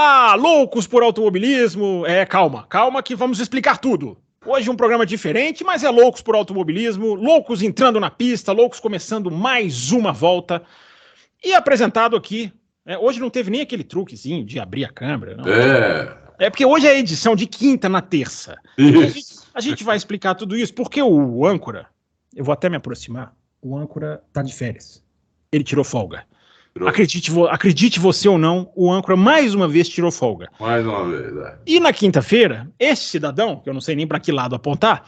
Olá, loucos por automobilismo. Calma que vamos explicar tudo. Hoje um programa diferente, mas é loucos por automobilismo, loucos entrando na pista, loucos começando mais uma volta. E apresentado aqui, hoje não teve nem aquele truquezinho de abrir a câmera, não. É porque hoje é a edição de quinta na terça. A gente vai explicar tudo isso, porque o âncora, eu vou até me aproximar, o âncora tá de férias. Ele tirou folga. Acredite você ou não, o âncora mais uma vez tirou folga. Mais uma vez, E na quinta-feira, este cidadão, que eu não sei nem para que lado apontar,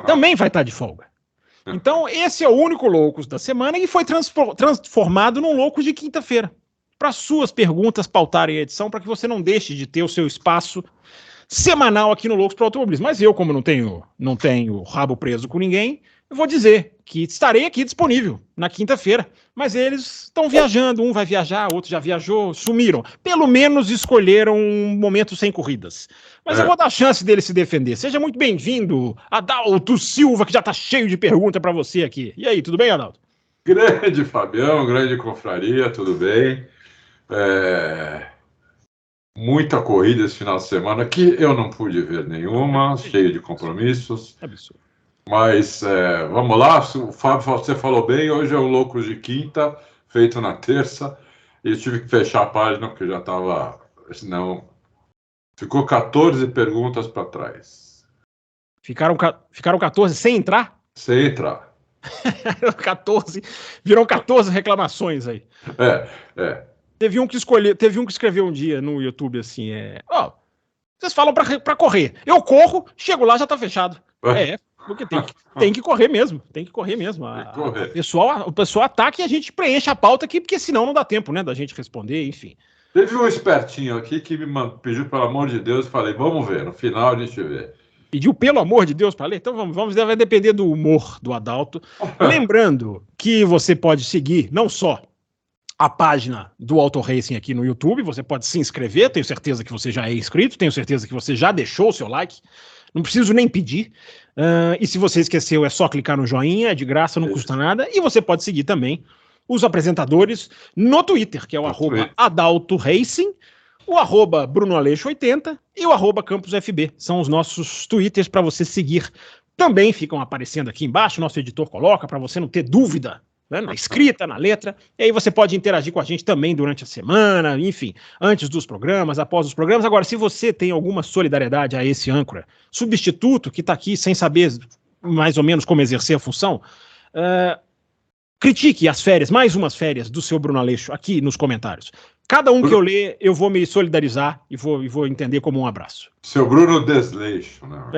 também vai estar de folga. Então, esse é o único Loucos da semana e foi transformado num Loucos de quinta-feira. Para suas perguntas pautarem a edição, para que você não deixe de ter o seu espaço semanal aqui no Loucos para Automobilismo. Mas eu, como não tenho rabo preso com ninguém, eu vou dizer que estarei aqui disponível na quinta-feira, mas eles estão viajando, um vai viajar, outro já viajou, sumiram. Pelo menos escolheram um momento sem corridas. Mas eu vou dar a chance dele se defender. Seja muito bem-vindo, Adalto Silva, que já está cheio de pergunta para você aqui. E aí, tudo bem, Adalto? Grande Fabião, grande confraria, tudo bem? Muita corrida esse final de semana, que eu não pude ver nenhuma, cheio de compromissos. Absurdo. Mas vamos lá, o Fábio, você falou bem, hoje é o Loucos de quinta, feito na terça, e eu tive que fechar a página porque já estava, senão ficou 14 perguntas para trás. Ficaram 14 sem entrar? Sem entrar. 14, viram 14 reclamações aí. Teve um que escreveu um dia no YouTube assim, vocês falam pra correr. Eu corro, chego lá, já tá fechado. Porque tem que correr mesmo. O pessoal ataca e a gente preenche a pauta aqui, porque senão não dá tempo, né, da gente responder, enfim. Teve um espertinho aqui que me pediu, pelo amor de Deus, falei, vamos ver, no final a gente vê. Pediu, pelo amor de Deus, para ler? Então vamos, vai depender do humor do Adalto. Lembrando que você pode seguir não só a página do Auto Racing aqui no YouTube, você pode se inscrever, tenho certeza que você já é inscrito, tenho certeza que você já deixou o seu like, não preciso nem pedir. E se você esqueceu, é só clicar no joinha, é de graça, não custa nada. E você pode seguir também os apresentadores no Twitter, que é o @Adalto Racing, o @BrunoAleixo80 e o @CampusFB. São os nossos Twitters para você seguir. Também ficam aparecendo aqui embaixo, nosso editor coloca para você não ter dúvida, né, na escrita, na letra, e aí você pode interagir com a gente também durante a semana, enfim, antes dos programas, após os programas. Agora, se você tem alguma solidariedade a esse âncora, substituto que está aqui sem saber mais ou menos como exercer a função, critique as férias, mais umas férias do seu Bruno Aleixo aqui nos comentários. Cada um que eu ler, eu vou me solidarizar e vou entender como um abraço. Seu Bruno Desleixo, né?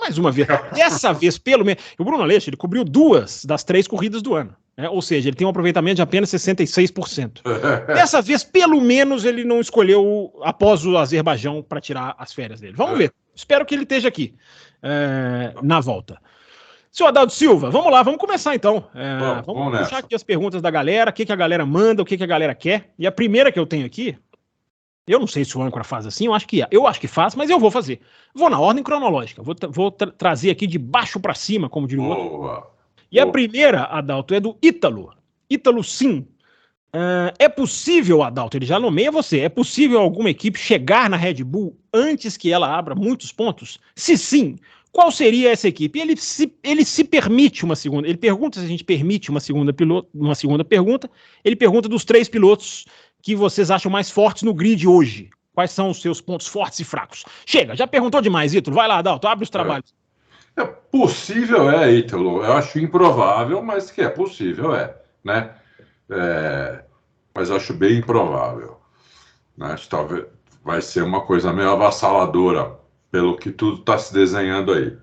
Mais uma vez. Dessa vez, pelo menos. O Bruno Aleixo, ele cobriu 2 das 3 corridas do ano. Ou seja, ele tem um aproveitamento de apenas 66%. Dessa vez, pelo menos, ele não escolheu após o Azerbaijão para tirar as férias dele. Vamos ver. Espero que ele esteja aqui na volta. Senhor Adalto Silva, vamos lá, vamos começar então. Vamos puxar aqui as perguntas da galera, o que a galera manda, o que a galera quer. E a primeira que eu tenho aqui, eu não sei se o âncora faz assim, eu acho que faz, mas eu vou fazer. Vou na ordem cronológica, vou trazer aqui de baixo para cima, como diria o outro. E a primeira, Adalto, é do Ítalo. Ítalo, sim. É possível, Adalto, ele já nomeia você, é possível alguma equipe chegar na Red Bull antes que ela abra muitos pontos? Se sim, qual seria essa equipe? Ele se permite uma segunda. Ele pergunta se a gente permite uma segunda pergunta. Ele pergunta dos 3 pilotos que vocês acham mais fortes no grid hoje. Quais são os seus pontos fortes e fracos? Chega, já perguntou demais, Ítalo. Vai lá, Adalto, abre os trabalhos. Possível Ítalo. Eu acho improvável, mas que é possível, né? Mas acho bem improvável. Né? Acho que talvez vai ser uma coisa meio avassaladora, pelo que tudo está se desenhando aí.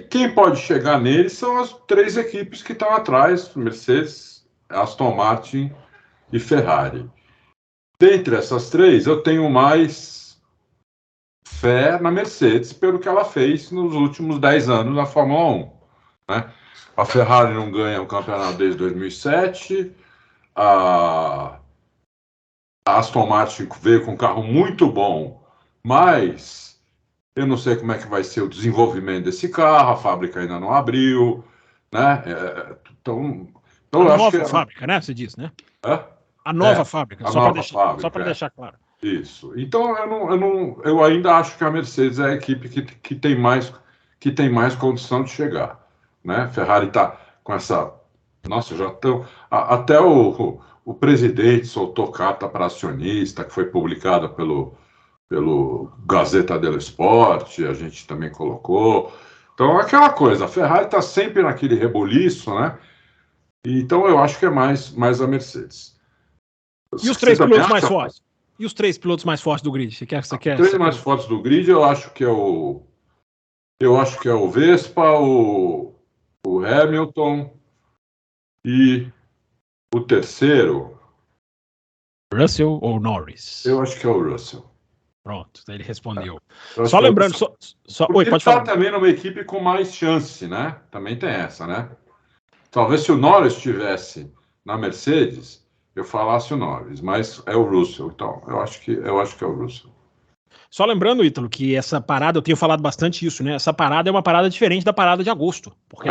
Quem pode chegar neles são as 3 equipes que estão atrás, Mercedes, Aston Martin e Ferrari. Dentre essas 3, eu tenho mais fé na Mercedes pelo que ela fez nos últimos 10 anos na Fórmula 1. Né? A Ferrari não ganha o campeonato desde 2007, a Aston Martin veio com um carro muito bom, mas eu não sei como é que vai ser o desenvolvimento desse carro, a fábrica ainda não abriu, né? Então a nova fábrica, né? Você diz, né? A nova fábrica, só para deixar claro. Isso. Então, eu ainda acho que a Mercedes é a equipe que tem mais condição de chegar, né? Ferrari está com essa... Nossa, já estão... Até o presidente soltou carta para acionista, que foi publicada pelo Gazeta dello Sport, a gente também colocou. Então, aquela coisa, a Ferrari está sempre naquele rebuliço, né? Então, eu acho que é mais a Mercedes. E os três pilotos mais fortes? E os três pilotos mais fortes do grid? Você quer? Os três mais fortes do grid, eu acho que é o Vespa, o Hamilton e o terceiro. Russell ou Norris? Eu acho que é o Russell. Pronto, ele respondeu. Só lembrando, Oi, pode falar. Ele está também numa equipe com mais chance, né? Também tem essa, né? Talvez se o Norris estivesse na Mercedes, eu falasse o Norris, mas é o Russell. Então, eu acho que é o Russell. Só lembrando, Ítalo, que essa parada, eu tenho falado bastante isso, né? Essa parada é uma parada diferente da parada de agosto. Porque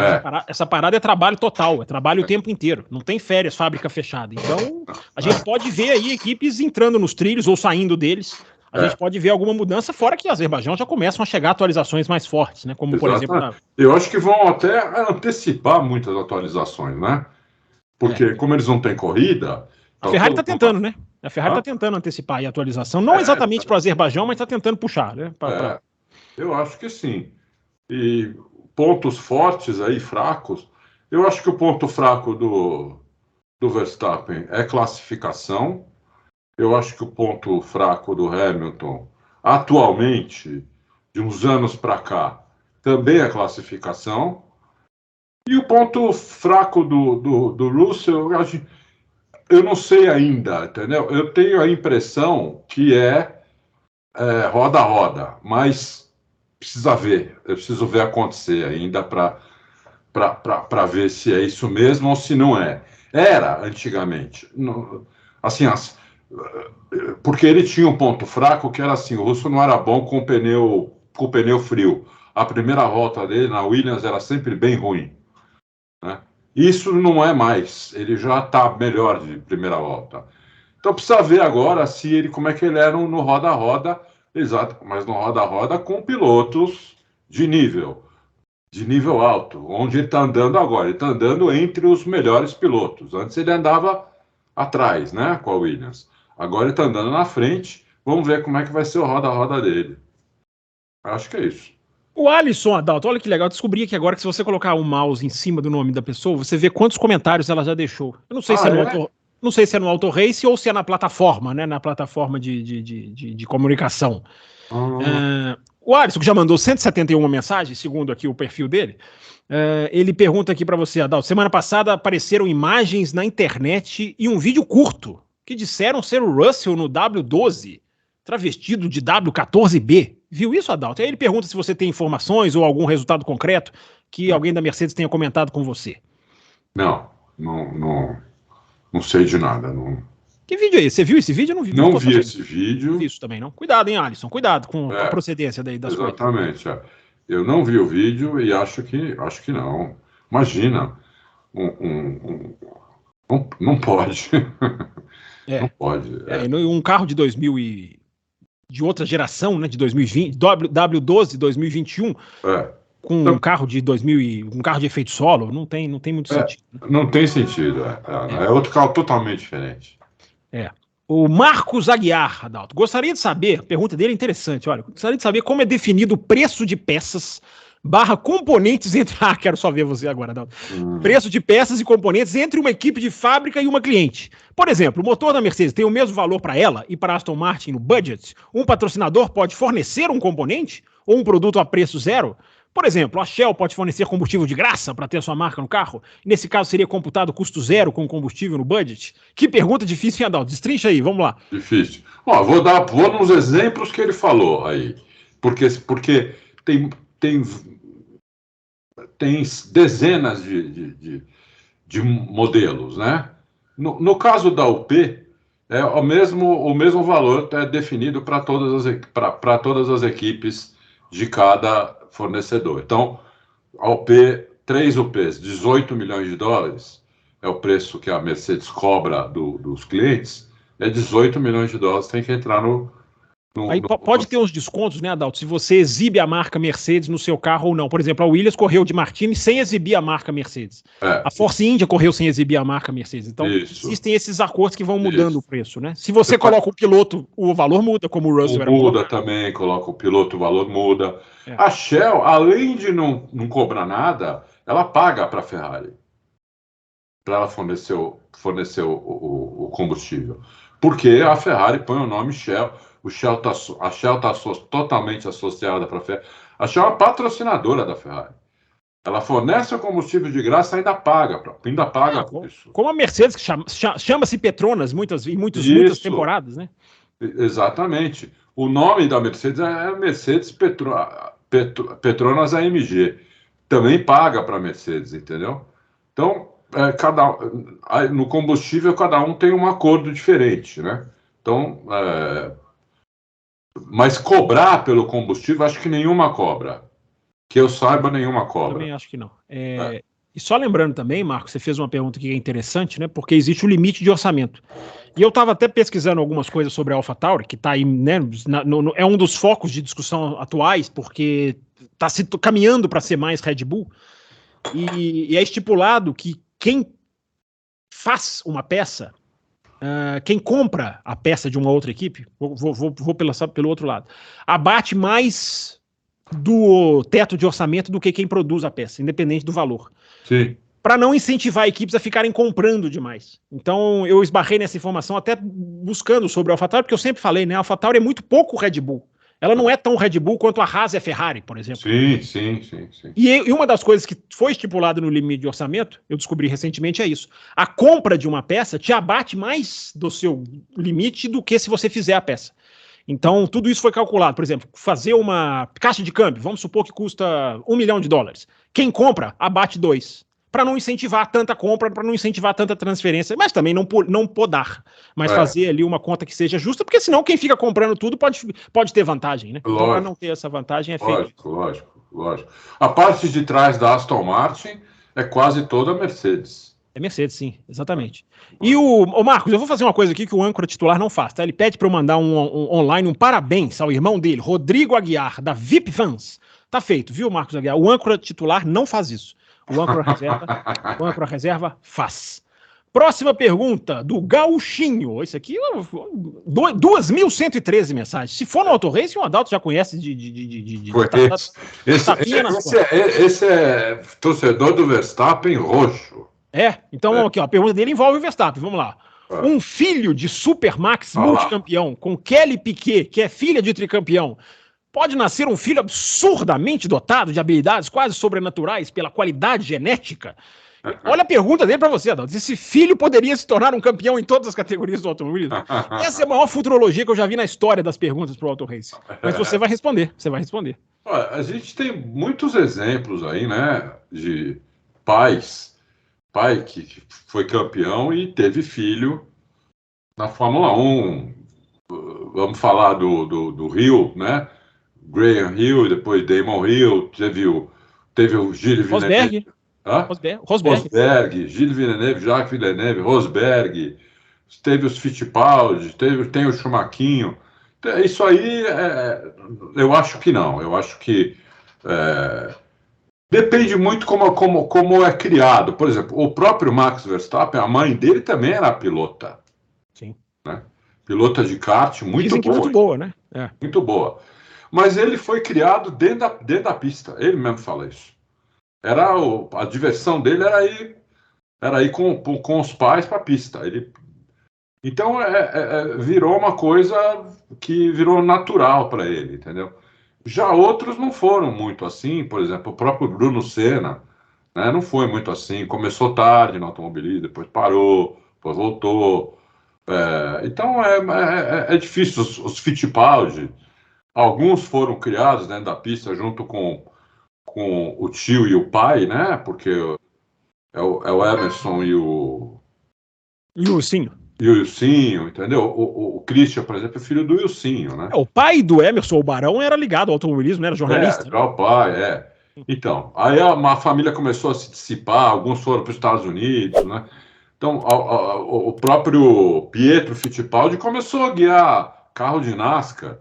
essa parada é trabalho total, é trabalho o tempo inteiro. Não tem férias, fábrica fechada. Então, a gente pode ver aí equipes entrando nos trilhos ou saindo deles. A gente pode ver alguma mudança, fora que Azerbaijão já começam a chegar atualizações mais fortes, né? Como, por exemplo... Eu acho que vão até antecipar muitas atualizações, né? Porque como eles não têm corrida... A Ferrari está tentando, né? A Ferrari está tentando antecipar a atualização. Não exatamente para o Azerbaijão, mas está tentando puxar, né? Eu acho que sim. E pontos fortes aí, fracos... Eu acho que o ponto fraco do Verstappen é classificação. Eu acho que o ponto fraco do Hamilton, atualmente, de uns anos para cá, também é classificação. E o ponto fraco do Russell, eu não sei ainda, entendeu? Eu tenho a impressão que é roda a roda, mas precisa ver. Eu preciso ver acontecer ainda para ver se é isso mesmo ou se não é. Era, antigamente. Assim, porque ele tinha um ponto fraco que era assim, o Russell não era bom com o pneu frio. A primeira volta dele na Williams era sempre bem ruim, né? Isso não é mais, ele já está melhor de primeira volta. Então precisa ver agora como é que ele era no roda-roda, exato, mas no roda-roda com pilotos de nível alto, onde ele está andando agora. Ele está andando entre os melhores pilotos. Antes ele andava atrás, né, com a Williams. Agora ele está andando na frente. Vamos ver como é que vai ser o roda-roda dele. Acho que é isso. O Alisson Adalto, olha que legal. Eu descobri aqui agora que se você colocar o mouse em cima do nome da pessoa, você vê quantos comentários ela já deixou. Eu não sei não sei se é no Auto Race ou se é na plataforma, né? Na plataforma de comunicação. O Alisson, que já mandou 171 mensagens, segundo aqui o perfil dele, ele pergunta aqui para você, Adalto. Semana passada apareceram imagens na internet e um vídeo curto que disseram ser o Russell no W12, travestido de W14B. Viu isso, Adalto? Aí ele pergunta se você tem informações ou algum resultado concreto que alguém da Mercedes tenha comentado com você. Não sei de nada. Não... Que vídeo é esse? Você viu esse vídeo? Eu não vi. Não vi esse vídeo. Não vi isso também, não. Cuidado, hein, Alisson? Cuidado com a procedência das coisas. Exatamente. Eu não vi o vídeo e acho que não. Imagina. Não pode. Não pode. Um carro de 2000 de outra geração, né, de 2020, W12 2021, com um carro de 2000 um carro de efeito solo, não tem muito sentido. Né? Não tem sentido. É outro carro totalmente diferente. O Marcos Aguiar, Adalto, gostaria de saber, a pergunta dele é interessante, olha, gostaria de saber como é definido o preço de peças / componentes entre... quero só ver você agora, Adalto. Preço de peças e componentes entre uma equipe de fábrica e uma cliente. Por exemplo, o motor da Mercedes tem o mesmo valor para ela e para a Aston Martin no budget? Um patrocinador pode fornecer um componente ou um produto a preço zero? Por exemplo, a Shell pode fornecer combustível de graça para ter a sua marca no carro? Nesse caso, seria computado custo zero com combustível no budget? Que pergunta difícil, hein, Adalto? Destrincha aí, vamos lá. Difícil. Vou nos exemplos que ele falou aí. Porque tem dezenas de modelos, né? No caso da UP, o mesmo valor é definido para todas as equipes de cada fornecedor. Então, a UP, 3 UPs, 18 milhões de dólares, é o preço que a Mercedes cobra dos clientes, é 18 milhões de dólares, tem que entrar Aí pode ter uns descontos, né, Adalto, se você exibe a marca Mercedes no seu carro ou não. Por exemplo, a Williams correu de Martini sem exibir a marca Mercedes. A Force India correu sem exibir a marca Mercedes. Então, existem esses acordos que vão mudando o preço, né? Se você coloca o piloto, o valor muda, como o Russell era. Muda também, coloca o piloto, o valor muda. A Shell, além de não cobrar nada, ela paga para a Ferrari, para ela fornecer o combustível. Porque a Ferrari põe o nome Shell. A Shell está totalmente associada para a Ferrari. A Shell é uma patrocinadora da Ferrari. Ela fornece o combustível de graça e ainda paga por isso. Como a Mercedes, que chama-se Petronas em muitas temporadas, né? Exatamente. O nome da Mercedes é Mercedes Petronas AMG. Também paga para a Mercedes, entendeu? Então, no combustível, cada um tem um acordo diferente, né? Então, mas cobrar pelo combustível, acho que nenhuma cobra. Que eu saiba, nenhuma cobra. Também acho que não. E só lembrando também, Marco, você fez uma pergunta que é interessante, né? Porque existe o limite de orçamento. E eu estava até pesquisando algumas coisas sobre a AlphaTauri, que está aí, né? É um dos focos de discussão atuais, porque está se caminhando para ser mais Red Bull. E é estipulado que quem faz uma peça, quem compra a peça de uma outra equipe, vou pelo outro lado, abate mais do teto de orçamento do que quem produz a peça, independente do valor. Sim. Para não incentivar equipes a ficarem comprando demais. Então, eu esbarrei nessa informação até buscando sobre a AlphaTauri, porque eu sempre falei, né? A AlphaTauri é muito pouco Red Bull. Ela não é tão Red Bull quanto a Haas é Ferrari, por exemplo. Sim. E uma das coisas que foi estipulada no limite de orçamento, eu descobri recentemente, é isso. A compra de uma peça te abate mais do seu limite do que se você fizer a peça. Então, tudo isso foi calculado. Por exemplo, fazer uma caixa de câmbio, vamos supor que custa $1 milhão. Quem compra, abate 2. Para não incentivar tanta compra, para não incentivar tanta transferência, mas também não podar. Mas fazer ali uma conta que seja justa, porque senão quem fica comprando tudo pode ter vantagem, né? Lógico. Então, para não ter essa vantagem, é feito. Lógico. A parte de trás da Aston Martin é quase toda Mercedes. É Mercedes, sim, exatamente. E o Marcos, eu vou fazer uma coisa aqui que o âncora titular não faz, tá? Ele pede para eu mandar online um parabéns ao irmão dele, Rodrigo Aguiar, da VIP Fans. Tá feito, viu, Marcos Aguiar? O âncora titular não faz isso. O âncora reserva faz. Próxima pergunta, do Gauchinho. Isso aqui, 2.113 mensagens. Se for no Auto Racing, o Adalto já conhece Esse é torcedor do Verstappen roxo. Então aqui, ó, a pergunta dele envolve o Verstappen, vamos lá. Um filho de Supermax multicampeão com Kelly Piquet, que é filha de tricampeão, pode nascer um filho absurdamente dotado de habilidades quase sobrenaturais pela qualidade genética? Olha a pergunta dele para você, Adalto. Esse filho poderia se tornar um campeão em todas as categorias do automobilismo? Essa é a maior futurologia que eu já vi na história das perguntas para o Auto Race. Mas você vai responder, Olha, a gente tem muitos exemplos aí, né, de pai que foi campeão e teve filho na Fórmula 1. Vamos falar do Hill, né? Graham Hill, depois Damon Hill, teve o Gilles Villeneuve. Rosberg, Gilles Villeneuve, Jacques Villeneuve, Rosberg, teve os Fittipaldi, tem o Schumacher. Isso aí, eu acho que não. Eu acho que depende muito como é criado. Por exemplo, o próprio Max Verstappen, a mãe dele também era pilota. Sim. Né? Pilota de kart, muito boa. Muito boa, né? Muito boa. Mas ele foi criado dentro da pista. Ele mesmo fala isso. A diversão dele era ir com os pais para a pista. Então, virou uma coisa que virou natural para ele, entendeu? Já outros não foram muito assim. Por exemplo, o próprio Bruno Senna, né, não foi muito assim. Começou tarde no automobilismo, depois parou, depois voltou. Então, é difícil. Os Fittipaldi, alguns foram criados dentro da pista junto com o tio e o pai, né? Porque é o Emerson e o Ilcinho. E o Ilcinho, entendeu? O Christian, por exemplo, é filho do Ilcinho, né? O pai do Emerson, o Barão, era ligado ao automobilismo, né? Era jornalista. O pai, Então, aí a família começou a se dissipar, alguns foram para os Estados Unidos, né? Então, o próprio Pietro Fittipaldi começou a guiar carro de NASCAR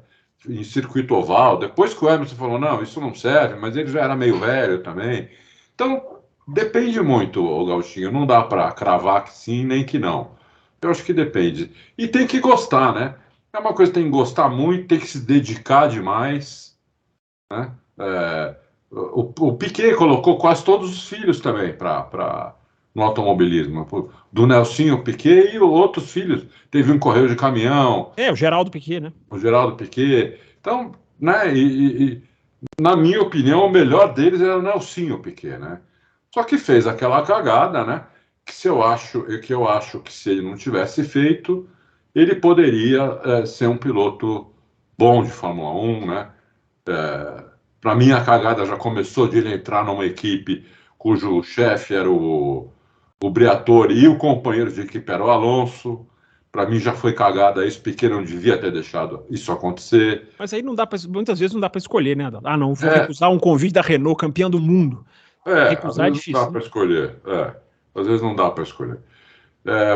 em circuito oval. Depois que o Emerson falou, não, isso não serve, mas ele já era meio velho também. Então, depende muito, o Gauchinho. Não dá para cravar que sim, nem que não. Eu acho que depende. E tem que gostar, né? É uma coisa que tem que gostar muito, tem que se dedicar demais, né? O Piquet colocou quase todos os filhos também no automobilismo. Do Nelsinho Piquet e outros filhos. Teve um correio de caminhão. O Geraldo Piquet, né? O Geraldo Piquet. Então, né? Na minha opinião, o melhor deles era o Nelsinho Piquet, né? Só que fez aquela cagada, né? Que eu acho que se ele não tivesse feito, ele poderia ser um piloto bom de Fórmula 1, né? Para mim, a cagada já começou de ele entrar numa equipe cujo chefe era o Briatore e o companheiro de equipe era o Alonso. Para mim já foi cagada isso, Piquet não devia ter deixado isso acontecer. Mas aí não dá muitas vezes não dá para escolher, né, Adalto? Não, vou recusar um convite da Renault, campeã do mundo. Recusar é difícil. Não dá para escolher. Às vezes não dá para escolher.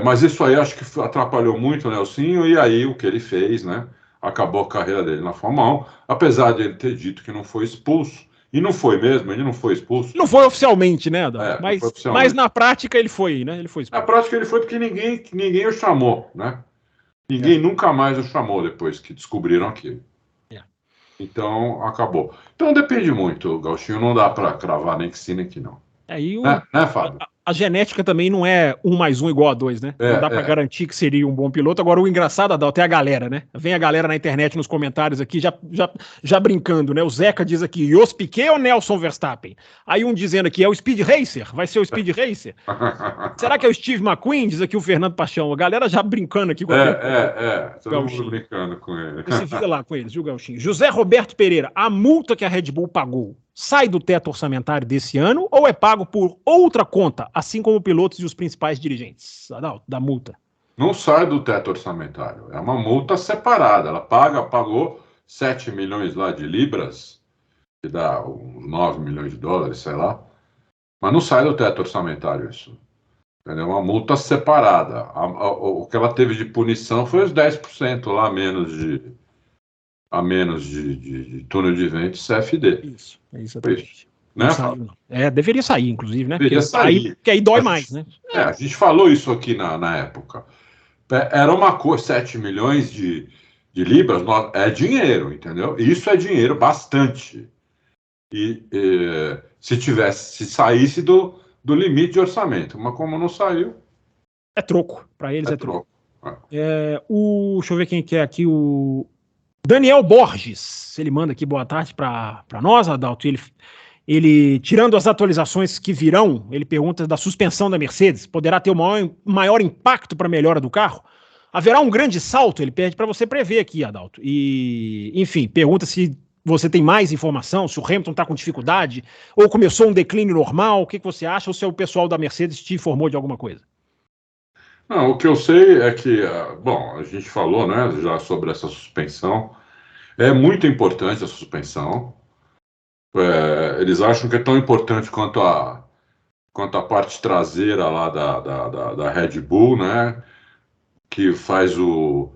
Mas isso aí acho que atrapalhou muito o Nelsinho, e aí o que ele fez, né? Acabou a carreira dele na Fórmula 1, apesar de ele ter dito que não foi expulso, e não foi mesmo, ele não foi expulso. Não foi oficialmente, né, Adalto? Mas na prática ele foi, né? Ele foi expulso. Na prática ele foi porque ninguém o chamou, né? Ninguém nunca mais o chamou depois que descobriram aquilo. Então, acabou. Então, depende muito, Gauchinho. Não dá para cravar nem que sim, nem que não. Né, Fábio? A genética também não é 1 mais 1 igual a 2, né? Não dá para garantir que seria um bom piloto. Agora, o engraçado, Adalto, é a galera, né? Vem a galera na internet, nos comentários aqui, já brincando, né? O Zeca diz aqui, Jos Piquet ou Nelson Verstappen? Aí um dizendo aqui, é o Speed Racer? Vai ser o Speed Racer? Será que é o Steve McQueen? Diz aqui o Fernando Paixão. A galera já brincando aqui com todo mundo brincando com ele. Você vira lá com eles, viu, Gauchinho? José Roberto Pereira, a multa que a Red Bull pagou sai do teto orçamentário desse ano ou é pago por outra conta, assim como pilotos e os principais dirigentes? Adalto, da multa. Não sai do teto orçamentário. É uma multa separada. Ela pagou 7 milhões lá de libras, que dá uns 9 milhões de dólares, sei lá. Mas não sai do teto orçamentário isso. É uma multa separada. O que ela teve de punição foi os 10% lá a menos de túnel de vento CFD. Isso, exatamente. Né, saiu, não. Deveria sair, inclusive, né? Deveria sair. Porque aí dói mais, né? A gente falou isso aqui na época. Era uma coisa, 7 milhões de libras, é dinheiro, entendeu? Isso é dinheiro bastante. E se saísse do limite de orçamento, mas como não saiu... É troco, para eles é troco. Deixa eu ver quem quer aqui, o Daniel Borges, ele manda aqui boa tarde para nós, Adalto. Ele, tirando as atualizações que virão, ele pergunta da suspensão da Mercedes, poderá ter o maior impacto para a melhora do carro? Haverá um grande salto? Ele pede para você prever aqui, Adalto. E, enfim, pergunta se você tem mais informação, se o Hamilton está com dificuldade, ou começou um declínio normal, o que você acha, ou se o pessoal da Mercedes te informou de alguma coisa? Não, o que eu sei é que, a gente falou, né, já sobre essa suspensão. É muito importante a suspensão. Eles acham que é tão importante quanto a parte traseira lá da Red Bull, né, que faz o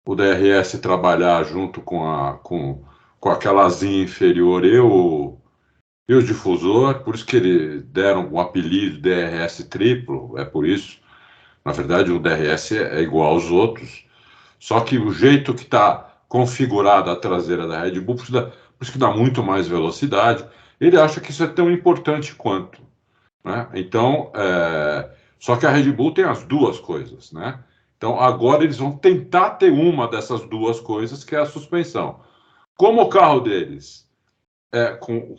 DRS trabalhar junto com aquela asinha inferior e o difusor. Por isso que eles deram o apelido DRS triplo, é por isso. Na verdade, o DRS é igual aos outros, só que o jeito que está configurada a traseira da Red Bull, por isso que dá muito mais velocidade, ele acha que isso é tão importante quanto, né? Então, só que a Red Bull tem as duas coisas, né? Então, agora eles vão tentar ter uma dessas duas coisas, que é a suspensão. Como o carro deles, com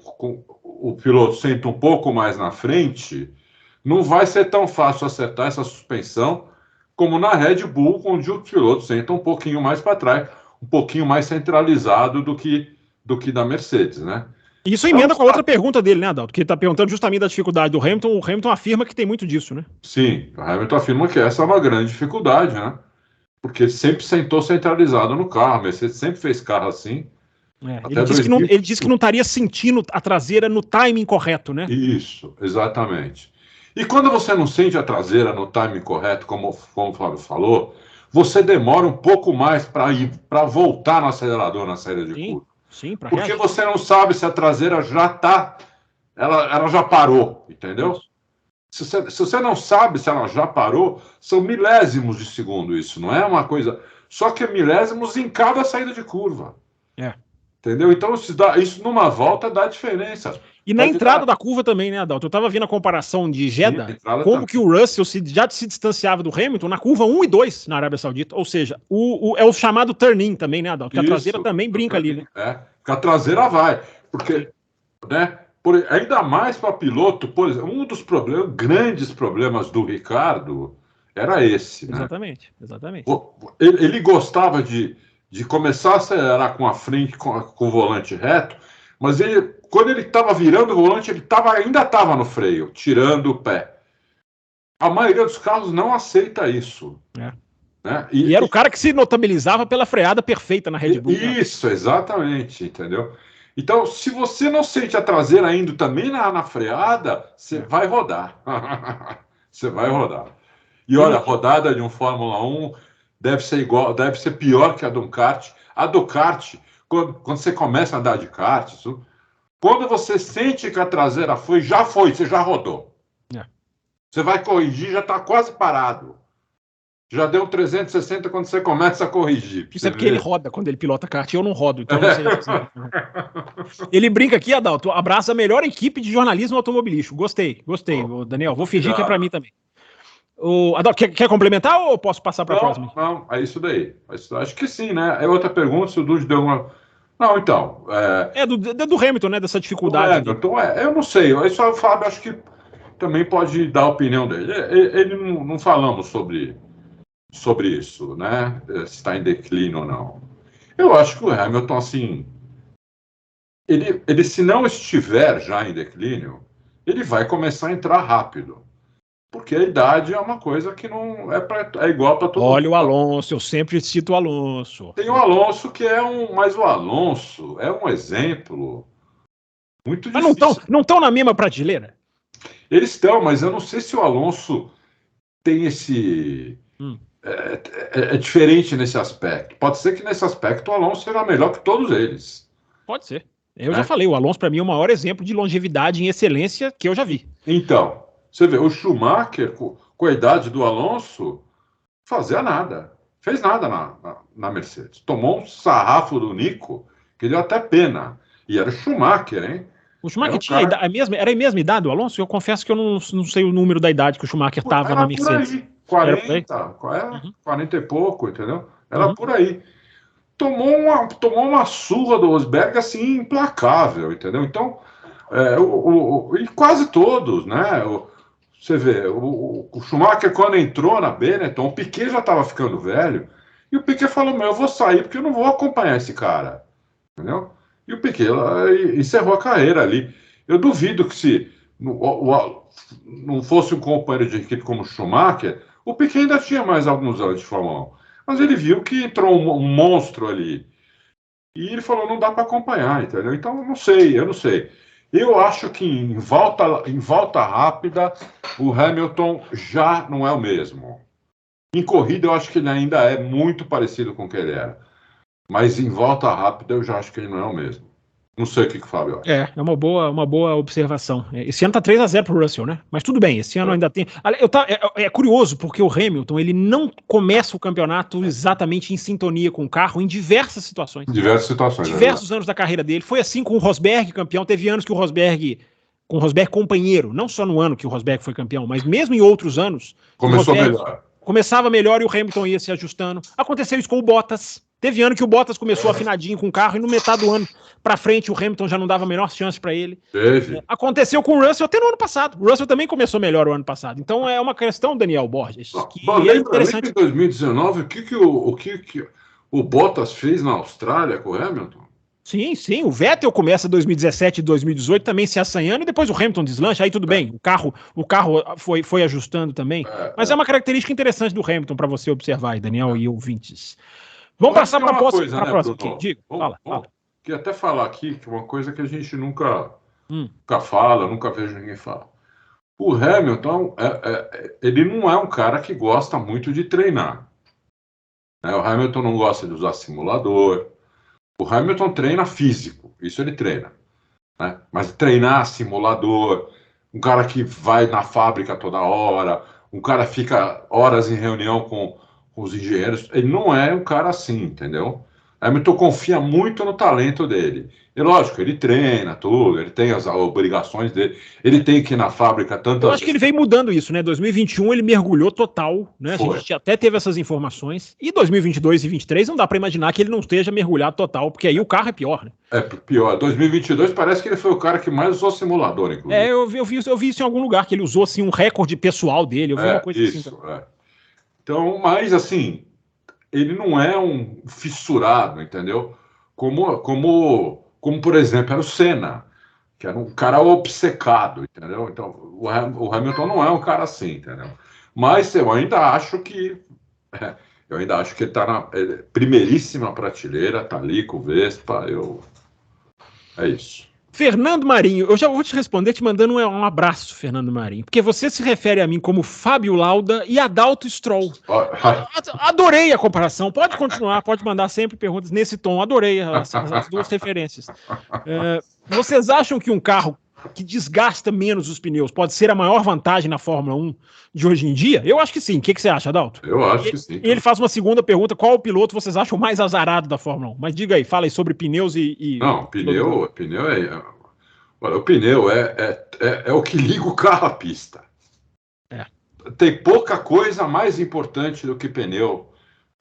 o piloto senta um pouco mais na frente, não vai ser tão fácil acertar essa suspensão como na Red Bull, onde o piloto senta um pouquinho mais para trás, um pouquinho mais centralizado do que da Mercedes, né? Isso emenda com a outra pergunta dele, né, Adalto? Que ele está perguntando justamente da dificuldade do Hamilton. O Hamilton afirma que tem muito disso, né? Sim, o Hamilton afirma que essa é uma grande dificuldade, né? Porque ele sempre sentou centralizado no carro. A Mercedes sempre fez carro assim. Ele disse que não estaria sentindo a traseira no timing correto, né? Isso, exatamente. E quando você não sente a traseira no time correto, como o Flávio falou, você demora um pouco mais para voltar no acelerador na saída de curva. Sim, para Porque reagir. você não sabe se a traseira já está, ela já parou, entendeu? Se você não sabe se ela já parou, são milésimos de segundo isso, não é uma coisa. Só que é milésimos em cada saída de curva. Entendeu? Então, isso numa volta dá diferença. E na entrada da curva também, né, Adalto? Eu estava vendo a comparação de Jeddah, como também. Que o Russell já se distanciava do Hamilton na curva 1 e 2 na Arábia Saudita. Ou seja, é o chamado turn-in também, né, Adalto? Que a traseira também brinca ali, né? Porque a traseira vai. Porque, né, ainda mais para piloto, por exemplo, um dos grandes problemas do Ricardo era esse, né? Exatamente. Ele gostava de começar a acelerar com a frente, com o volante reto, mas quando ele estava virando o volante, ele ainda estava no freio, tirando o pé. A maioria dos carros não aceita isso. Né? E era o cara que se notabilizava pela freada perfeita na Red Bull. Isso, exatamente, entendeu? Então, se você não sente a traseira indo também na freada, você vai rodar. Você vai rodar. E olha, a rodada de um Fórmula 1 deve ser pior que a do kart. A do kart, quando você começa a andar de kart, quando você sente que a traseira já foi, você já rodou. Você vai corrigir, já está quase parado. Já deu 360 quando você começa a corrigir. Isso é porque ele roda quando ele pilota kart, eu não rodo, então não sei. Ele brinca aqui, Adalto, abraça a melhor equipe de jornalismo automobilístico. Gostei, Daniel. Vou fingir que é para mim também. Adalto, quer complementar ou posso passar para a próxima? Não, é isso daí. Acho que sim, né? É outra pergunta, se o Dude deu uma... Não, então... do Hamilton, né? Dessa dificuldade. Eu não sei. Isso o Fábio acho que também pode dar a opinião dele. Ele não falamos sobre isso, né? Se está em declínio ou não. Eu acho que o Hamilton, assim... Ele se não estiver já em declínio, ele vai começar a entrar rápido. Porque a idade é uma coisa que não é igual para todo mundo. Olha o Alonso, eu sempre cito o Alonso. Tem o Alonso que mas o Alonso é um exemplo muito difícil. Mas não estão na mesma prateleira? Eles estão, mas eu não sei se o Alonso tem esse... É diferente nesse aspecto. Pode ser que nesse aspecto o Alonso seja melhor que todos eles. Pode ser. Eu já falei, o Alonso para mim é o maior exemplo de longevidade em excelência que eu já vi. Então, você vê, o Schumacher, com a idade do Alonso, fazia nada. Fez nada na Mercedes. Tomou um sarrafo do Nico, que deu até pena. E era o Schumacher, hein? O Schumacher tinha era a mesma idade do Alonso? Eu confesso que eu não sei o número da idade que o Schumacher estava na Mercedes. Por aí, 40 e pouco, entendeu? Era por aí. Tomou uma surra do Rosberg, assim, implacável, entendeu? Então, e quase todos, né? Você vê, o Schumacher, quando entrou na Benetton, o Piquet já estava ficando velho, e o Piquet falou, eu vou sair porque eu não vou acompanhar esse cara, entendeu? E o Piquet encerrou a carreira ali. Eu duvido que se não fosse um companheiro de equipe como o Schumacher, o Piquet ainda tinha mais alguns anos de Fórmula 1. Mas ele viu que entrou um monstro ali. E ele falou, não dá para acompanhar, entendeu? Então, eu não sei. Eu acho que em volta rápida, o Hamilton já não é o mesmo. Em corrida, eu acho que ele ainda é muito parecido com o que ele era. Mas em volta rápida, eu já acho que ele não é o mesmo. Não sei o que o Fábio acha. É uma boa observação. Esse ano tá 3-0 pro Russell, né? Mas tudo bem, esse ano ainda tem... É curioso, porque o Hamilton, ele não começa o campeonato exatamente em sintonia com o carro em diversas situações. Diversos anos da carreira dele. Foi assim com o Rosberg, campeão. Teve anos que com o Rosberg companheiro, não só no ano que o Rosberg foi campeão, mas mesmo em outros anos... Começava melhor e o Hamilton ia se ajustando. Aconteceu isso com o Bottas. Teve ano que o Bottas começou afinadinho com o carro e no metade do ano pra frente o Hamilton já não dava a menor chance pra ele. Aconteceu com o Russell até no ano passado. O Russell também começou melhor o ano passado. Então é uma questão, Daniel Borges, que é interessante. Em 2019, o que o Bottas fez na Austrália com o Hamilton? Sim. O Vettel começa 2017 e 2018 também se assanhando e depois o Hamilton deslancha, aí tudo bem. O carro foi ajustando também. Mas é uma característica interessante do Hamilton para você observar aí, Daniel e ouvintes. Vamos passar para a próxima. Diga, fala. Queria até falar aqui que uma coisa que a gente nunca fala, nunca vejo ninguém falar. O Hamilton, ele não é um cara que gosta muito de treinar, né? O Hamilton não gosta de usar simulador. O Hamilton treina físico, isso ele treina, né? Mas treinar simulador, um cara que vai na fábrica toda hora, um cara que fica horas em reunião com os engenheiros, ele não é um cara assim, entendeu? Hamilton confia muito no talento dele. E lógico, ele treina tudo, ele tem as obrigações dele, ele tem que ir na fábrica tantas Eu acho que ele veio mudando isso, né? 2021 ele mergulhou total, né? Foi. A gente até teve essas informações. E 2022 e 2023 não dá para imaginar que ele não esteja mergulhado total, porque aí o carro é pior, né? É pior. 2022 parece que ele foi o cara que mais usou simulador, inclusive. Eu vi isso em algum lugar, que ele usou assim, um recorde pessoal dele. Eu vi uma coisa isso, assim. Então, mas assim, ele não é um fissurado, entendeu? Como por exemplo, era o Senna, que era um cara obcecado, entendeu? Então, o Hamilton não é um cara assim, entendeu? Mas eu ainda acho que ele está na primeiríssima prateleira, tá ali com o Vespa, é isso. Fernando Marinho, eu já vou te responder te mandando um abraço, Fernando Marinho, porque você se refere a mim como Fábio Lauda e Adalto Stroll. Adorei a comparação, pode continuar, pode mandar sempre perguntas nesse tom, adorei as duas referências. Vocês acham que um carro que desgasta menos os pneus pode ser a maior vantagem na Fórmula 1 de hoje em dia? Eu acho que sim. O que você acha, Adalto? Eu acho que sim. Ele faz uma segunda pergunta: qual o piloto vocês acham mais azarado da Fórmula 1? Mas diga aí, fala aí sobre pneus e Não, pneu é. Olha, o pneu é o que liga o carro à pista. Tem pouca coisa mais importante do que pneu,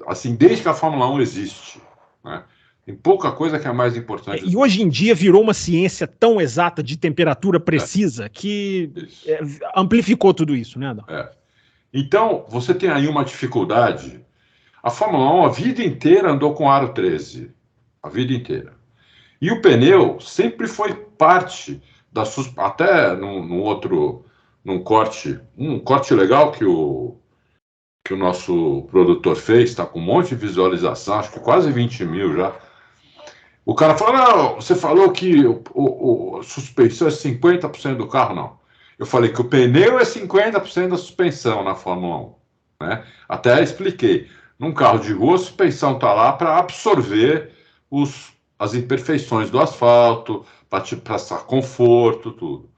assim, desde que a Fórmula 1 existe, né? Tem pouca coisa que é mais importante. E hoje em dia virou uma ciência tão exata de temperatura precisa que amplificou tudo isso, né, Adão? Então, você tem aí uma dificuldade. A Fórmula 1 a vida inteira andou com aro 13. A vida inteira. E o pneu sempre foi parte da até num corte, um corte legal que o nosso produtor fez, está com um monte de visualização, acho que quase 20 mil já. O cara falou, não, você falou que a suspensão é 50% do carro, não. Eu falei que o pneu é 50% da suspensão na Fórmula 1. Né? Até expliquei. Num carro de rua, a suspensão está lá para absorver as imperfeições do asfalto, para passar conforto, tudo.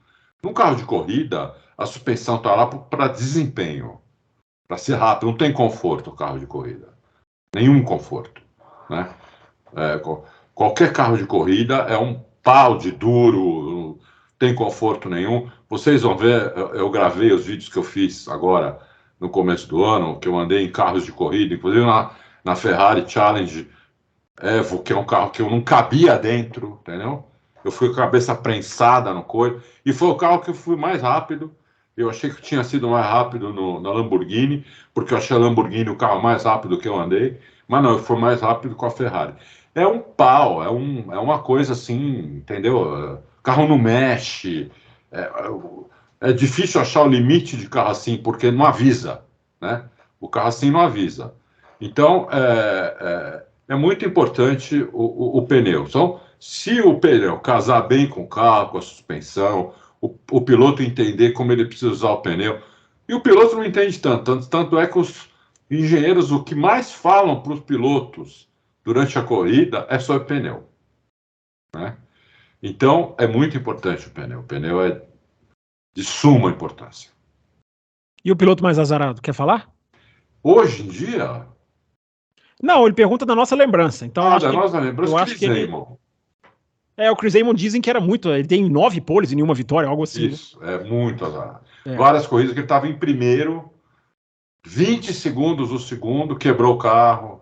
Num carro de corrida, a suspensão está lá para desempenho, para ser rápido. Não tem conforto o carro de corrida. Nenhum conforto. Né? Qualquer carro de corrida é um pau de duro, não tem conforto nenhum. Vocês vão ver, eu gravei os vídeos que eu fiz agora, no começo do ano, que eu andei em carros de corrida, inclusive na Ferrari Challenge Evo, que é um carro que eu não cabia dentro, entendeu? Eu fui com a cabeça prensada no coelho, e foi o carro que eu fui mais rápido. Eu achei que tinha sido mais rápido na Lamborghini, porque eu achei a Lamborghini o carro mais rápido que eu andei, mas não, eu fui mais rápido com a Ferrari. É um pau, é uma coisa assim, entendeu? O carro não mexe, é difícil achar o limite de carro assim, porque não avisa, né? O carro assim não avisa. Então, é muito importante o pneu. Então, se o pneu casar bem com o carro, com a suspensão, o piloto entender como ele precisa usar o pneu, e o piloto não entende tanto é que os engenheiros, o que mais falam para os pilotos durante a corrida é sobre pneu. Né? Então, é muito importante o pneu. O pneu é de suma importância. E o piloto mais azarado, quer falar? Hoje em dia... Não, ele pergunta da nossa lembrança. Então, da nossa lembrança, eu acho que o Chris Amon dizem que era muito. Ele tem 9 poles e nenhuma vitória, algo assim. Isso, né? É muito azarado. Várias corridas que ele estava em primeiro, 20 segundos o segundo, quebrou o carro.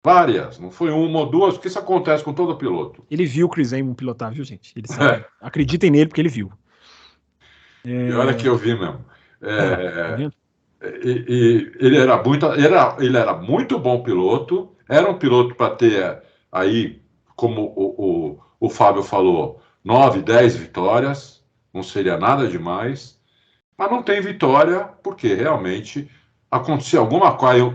Várias, não foi uma ou duas, porque isso acontece com todo piloto. Ele viu o Chris Amon pilotar, viu, gente? Ele sabe. Acreditem nele, porque ele viu. E olha que eu vi mesmo. Ele era muito bom piloto, era um piloto para ter aí, como o Fábio falou, 9, 10 vitórias, não seria nada demais, mas não tem vitória porque realmente acontecia alguma coisa,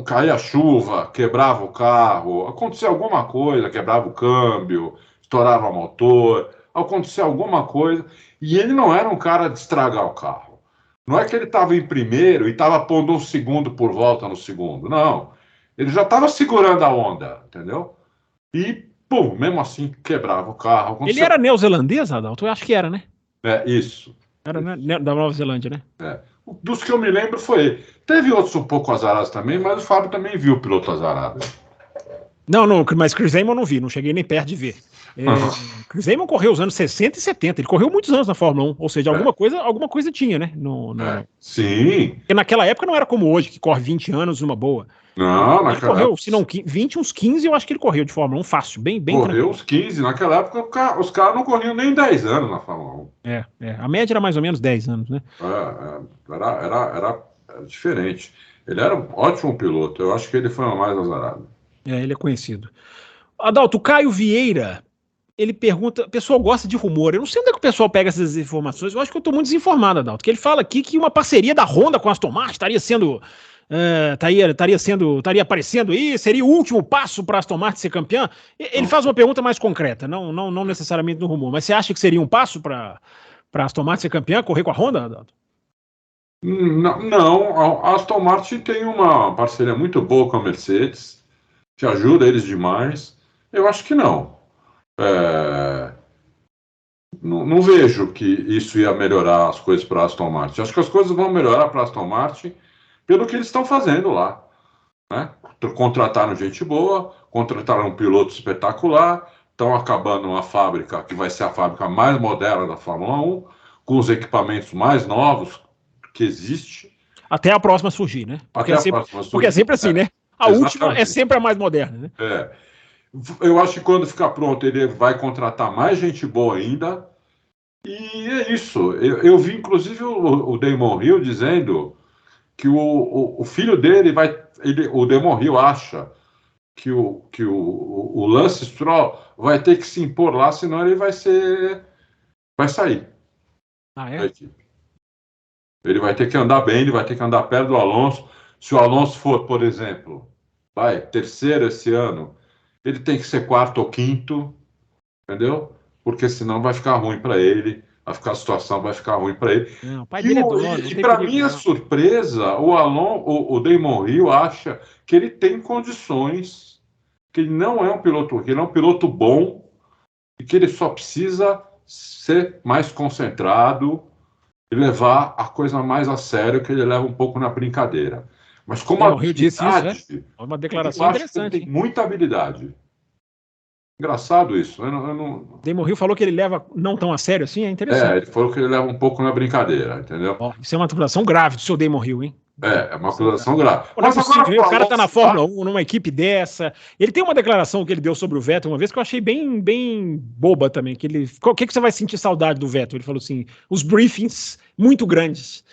caía chuva, quebrava o carro, acontecia alguma coisa, quebrava o câmbio, estourava o motor, acontecer alguma coisa. E ele não era um cara de estragar o carro. Não é que ele estava em primeiro e estava pondo um segundo por volta no segundo. Não. Ele já estava segurando a onda, entendeu? E, pum, mesmo assim quebrava o carro. Ele era neozelandês, Adalto? Eu acho que era, né? É, isso. Era, né, da Nova Zelândia, né? É. Dos que eu me lembro foi ele. Teve outros um pouco azarados também, mas o Fábio também viu o piloto azarado. Não, mas Chris Amon não vi, não cheguei nem perto de ver. Chris Amon correu os anos 60 e 70, ele correu muitos anos na Fórmula 1, ou seja, alguma coisa tinha, né? Sim. Porque naquela época não era como hoje, que corre 20 anos numa boa. Não, ele correu, se não 20, uns 15, eu acho que ele correu de Fórmula 1 fácil, bem correu tranquilo. uns 15, naquela época os caras não corriam nem 10 anos na Fórmula 1. A média era mais ou menos 10 anos, né? Era diferente. Ele era um ótimo piloto, eu acho que ele foi o mais azarado. Ele é conhecido. Adalto, Caio Vieira, ele pergunta, o pessoal gosta de rumor, eu não sei onde é que o pessoal pega essas informações, eu acho que eu tô muito desinformado, Adalto, porque ele fala aqui que uma parceria da Honda com a Aston Martin estaria aparecendo aí, seria o último passo para a Aston Martin ser campeã. Ele faz uma pergunta mais concreta, não necessariamente no rumor, mas você acha que seria um passo para a Aston Martin ser campeã, correr com a Honda, Adalto? Não, a Aston Martin tem uma parceria muito boa com a Mercedes, que ajuda eles demais. Eu acho que não. Não vejo que isso ia melhorar as coisas para a Aston Martin. Acho que as coisas vão melhorar para a Aston Martin pelo que eles estão fazendo lá. Né? Contrataram gente boa, contrataram um piloto espetacular, estão acabando uma fábrica que vai ser a fábrica mais moderna da Fórmula 1, com os equipamentos mais novos que existe. Até a próxima surgir, né? Porque é sempre assim, né? A última é sempre a mais moderna, né? Eu acho que quando ficar pronto ele vai contratar mais gente boa ainda. E é isso. Eu vi inclusive o Damon Hill dizendo que o filho dele o Damon Hill acha que o Lance Stroll vai ter que se impor lá, senão ele vai sair da equipe. Ele vai ter que andar bem, ele vai ter que andar perto do Alonso. Se o Alonso for, por exemplo, terceiro esse ano, ele tem que ser quarto ou quinto, entendeu? Porque senão vai ficar ruim para ele, a situação vai ficar ruim para ele. Não, o pai dele é dono, e para minha surpresa, o Damon Hill acha que ele tem condições, que ele não é um piloto ruim, ele é um piloto bom e que ele só precisa ser mais concentrado e levar a coisa mais a sério, que ele leva um pouco na brincadeira. Mas como o Rio disse isso, é uma declaração interessante. Ele tem muita habilidade. Engraçado isso. Damon Hill falou que ele leva não tão a sério assim, é interessante. Ele falou que ele leva um pouco na brincadeira, entendeu? Isso é uma acusação grave do seu Damon Hill, hein? É uma acusação grave. Mas agora, o cara tá na Fórmula 1, numa equipe dessa. Ele tem uma declaração que ele deu sobre o Vettel uma vez que eu achei bem boba também. O que você vai sentir saudade do Vettel? Ele falou assim: os briefings muito grandes.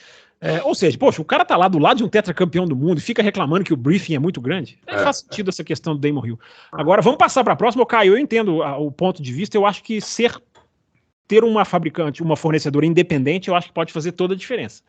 Ou seja, poxa, o cara tá lá do lado de um tetracampeão do mundo e fica reclamando que o briefing é muito grande. Faz sentido essa questão do Damon Hill. Agora, vamos passar para a próxima. Caio, eu entendo o ponto de vista. Eu acho que ter uma fabricante, uma fornecedora independente, eu acho que pode fazer toda a diferença.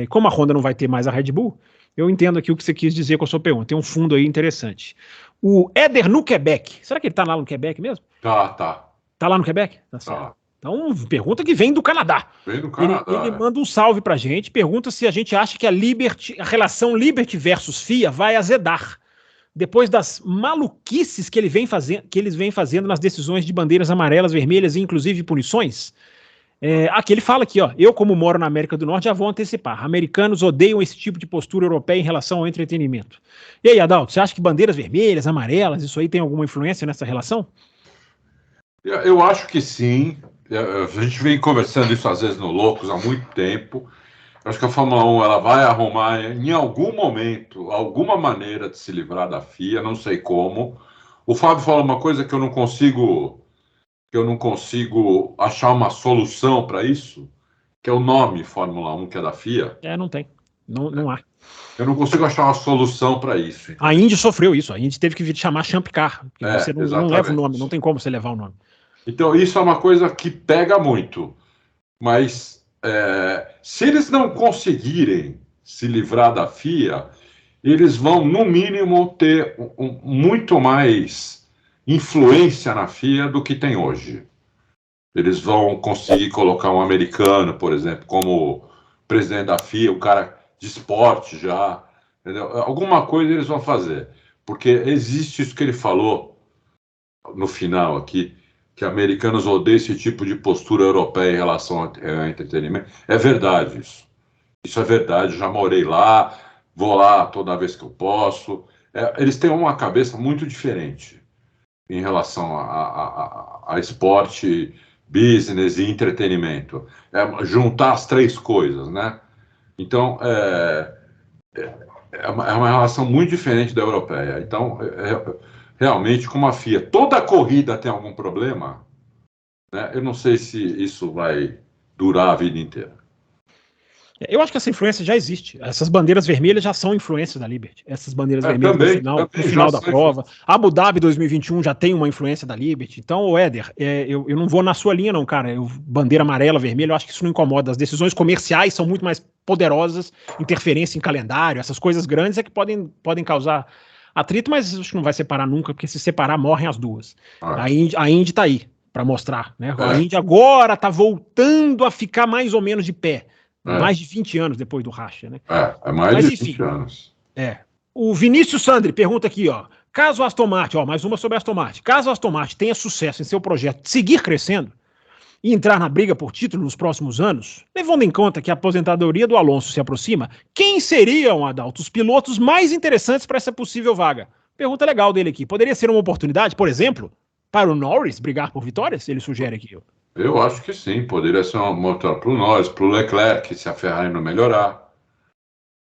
Como a Honda não vai ter mais a Red Bull, eu entendo aqui o que você quis dizer com a sua pergunta. Tem um fundo aí interessante. O Éder no Quebec. Será que ele tá lá no Quebec mesmo? Tá. Tá lá no Quebec? Tá certo. Então, pergunta que vem do Canadá. Vem do Canadá. Ele manda um salve pra gente, pergunta se a gente acha que a relação Liberty versus FIA vai azedar depois das maluquices que eles vêm fazendo nas decisões de bandeiras amarelas, vermelhas e inclusive punições. Aqui ele fala aqui, eu como moro na América do Norte já vou antecipar. Americanos odeiam esse tipo de postura europeia em relação ao entretenimento. E aí, Adalto, você acha que bandeiras vermelhas, amarelas, isso aí tem alguma influência nessa relação? Eu acho que sim. A gente vem conversando isso às vezes no Loucos há muito tempo. Eu acho que a Fórmula 1 ela vai arrumar em algum momento alguma maneira de se livrar da FIA, não sei como. O Fábio falou uma coisa que eu não consigo achar uma solução para isso, que é o nome Fórmula 1, que é da FIA. Não tem. Não há. Eu não consigo achar uma solução para isso. A Indy sofreu isso. A Indy teve que chamar Champ Car. Você não leva o nome, não tem como você levar o nome. Então, isso é uma coisa que pega muito. Mas se eles não conseguirem se livrar da FIA, eles vão, no mínimo, ter muito mais influência na FIA do que tem hoje. Eles vão conseguir colocar um americano, por exemplo, como presidente da FIA, um cara de esporte já, entendeu? Alguma coisa eles vão fazer, porque existe isso que ele falou no final aqui, que americanos odeiam esse tipo de postura europeia em relação ao entretenimento. É verdade isso. Isso é verdade, já morei lá, vou lá toda vez que eu posso. Eles têm uma cabeça muito diferente em relação a esporte, business e entretenimento. Juntar as três coisas, né? Então, é uma relação muito diferente da europeia. Então, realmente, como a FIA, toda corrida tem algum problema, né? Eu não sei se isso vai durar a vida inteira. Eu acho que essa influência já existe. Essas bandeiras vermelhas já são influência da Liberty. Essas bandeiras vermelhas também, no final da prova. Abu Dhabi 2021 já tem uma influência da Liberty. Então, Éder, eu não vou na sua linha, não, cara. Bandeira amarela, vermelha, eu acho que isso não incomoda. As decisões comerciais são muito mais poderosas, interferência em calendário, essas coisas grandes é que podem causar atrito, mas acho que não vai separar nunca, porque se separar, morrem as duas. A Indy tá aí para mostrar, né? A Indy agora tá voltando a ficar mais ou menos de pé. Mais de 20 anos depois do racha, né? Mais de 20 anos. O Vinícius Sandri pergunta aqui, ó. Caso a Aston Martin, mais uma sobre a Aston Martin. Caso a Aston Martin tenha sucesso em seu projeto seguir crescendo e entrar na briga por título nos próximos anos, levando em conta que a aposentadoria do Alonso se aproxima, quem seriam, Adalto, os pilotos mais interessantes para essa possível vaga? Pergunta legal dele aqui. Poderia ser uma oportunidade, por exemplo, para o Norris brigar por vitórias? Ele sugere aqui. Eu acho que sim, poderia ser uma motor para o Norris, para o Leclerc, se a Ferrari não melhorar.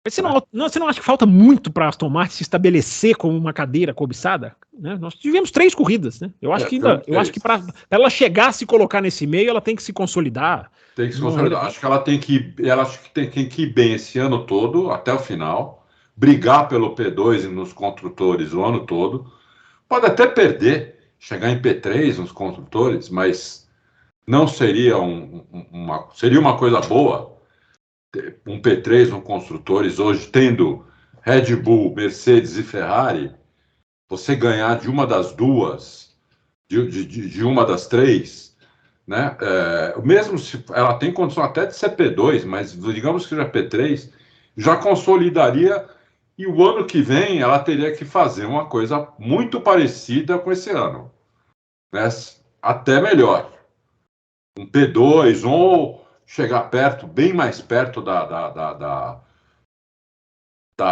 Você não acha que falta muito para a Aston Martin se estabelecer como uma cadeira cobiçada? Né? Nós tivemos 3 corridas, né? Eu acho que para ela chegar a se colocar nesse meio, ela tem que se consolidar. Tem que se consolidar. Acho que ela tem que ir bem esse ano todo, até o final, brigar pelo P2 nos construtores o ano todo. Pode até perder, chegar em P3 nos construtores, mas não seria seria uma coisa boa um P3 no construtores hoje, tendo Red Bull, Mercedes e Ferrari, você ganhar de uma das duas, de uma das três, né? Mesmo se ela tem condição até de ser P2, mas digamos que já P3, já consolidaria, e o ano que vem ela teria que fazer uma coisa muito parecida com esse ano, né? Até melhor. Um P2 ou chegar perto, bem mais perto da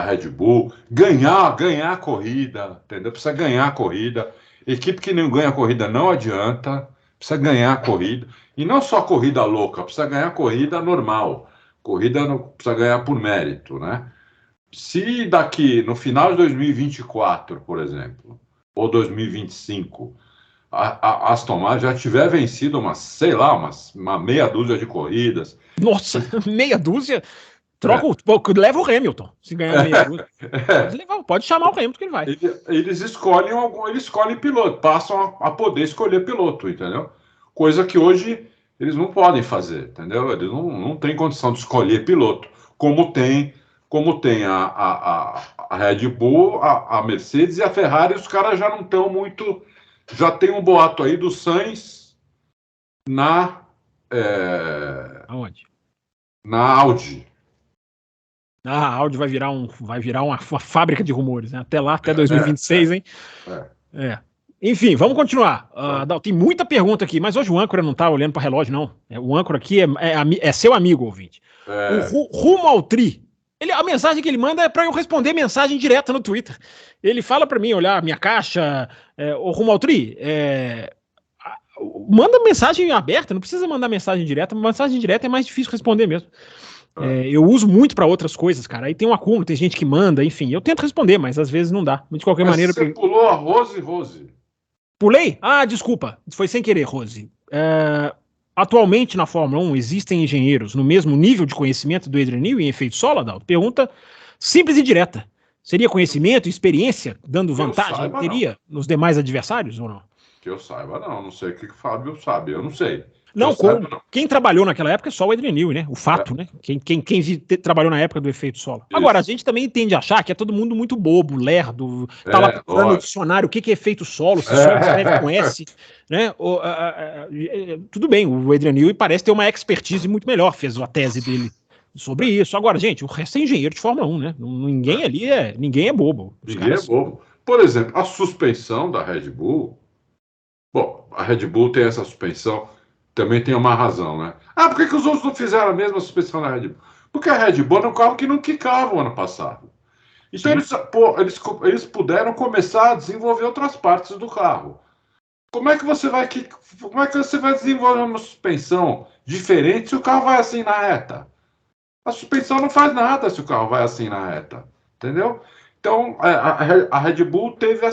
Red Bull, ganhar a corrida, entendeu? Precisa ganhar a corrida. Equipe que não ganha a corrida não adianta, precisa ganhar a corrida. E não só corrida louca, precisa ganhar a corrida normal. Precisa ganhar por mérito, né? Se daqui, no final de 2024, por exemplo, ou 2025, a Aston Martin já tiver vencido uma meia dúzia de corridas. Nossa, meia dúzia? Leva o Hamilton, se ganhar meia dúzia. Pode chamar o Hamilton que ele vai. Eles escolhem piloto, passam a poder escolher piloto, entendeu? Coisa que hoje eles não podem fazer, entendeu? Eles não têm condição de escolher piloto, como tem a Red Bull, a Mercedes e a Ferrari. Os caras já não estão muito... Já tem um boato aí do Sainz Aonde? Na Audi. A Audi vai virar uma fábrica de rumores, né? Até lá, até 2026, hein? Enfim, vamos continuar. Tem muita pergunta aqui, mas hoje o âncora não tá olhando para o relógio, não. O âncora aqui é seu amigo, ouvinte. O Rumo ao Tri. A mensagem que ele manda é para eu responder mensagem direta no Twitter. Ele fala para mim olhar a minha caixa, o Rumo ao Tri, manda mensagem aberta, não precisa mandar mensagem direta. Mensagem direta é mais difícil responder mesmo. Eu uso muito para outras coisas, cara. Aí tem um acúmulo, tem gente que manda, enfim. Eu tento responder, mas às vezes não dá. De qualquer maneira. Você pulou a Rose. Pulei? Desculpa. Foi sem querer, Rose. Atualmente na Fórmula 1 existem engenheiros no mesmo nível de conhecimento do Adrian Newey em efeito solo, Adalto? Pergunta simples e direta. Seria conhecimento e experiência dando vantagem? Teria nos demais adversários ou não? Que eu saiba, não. Não sei o que o Fábio sabe. Eu não sei. Não, quem trabalhou naquela época é só o Adrian Newey, né? O fato, né? Quem trabalhou na época do efeito solo. Isso. Agora, a gente também tende a achar que é todo mundo muito bobo, lerdo, tá lá procurando no dicionário o que é efeito solo, se solo escreve com S, né? Tudo bem, o Adrian Newey parece ter uma expertise muito melhor, fez a tese dele sobre isso. Agora, gente, o resto é engenheiro de Fórmula 1, né? Ninguém ali ninguém é bobo. Ninguém é bobo. Por exemplo, a suspensão da Red Bull. Bom, a Red Bull tem essa suspensão, também tem uma razão, né? Por que os outros não fizeram a mesma suspensão da Red Bull? Porque a Red Bull era um carro que não quicava o ano passado. Então eles puderam começar a desenvolver outras partes do carro. Como é que você vai desenvolver uma suspensão diferente se o carro vai assim na reta? A suspensão não faz nada se o carro vai assim na reta, entendeu? Então a Red Bull teve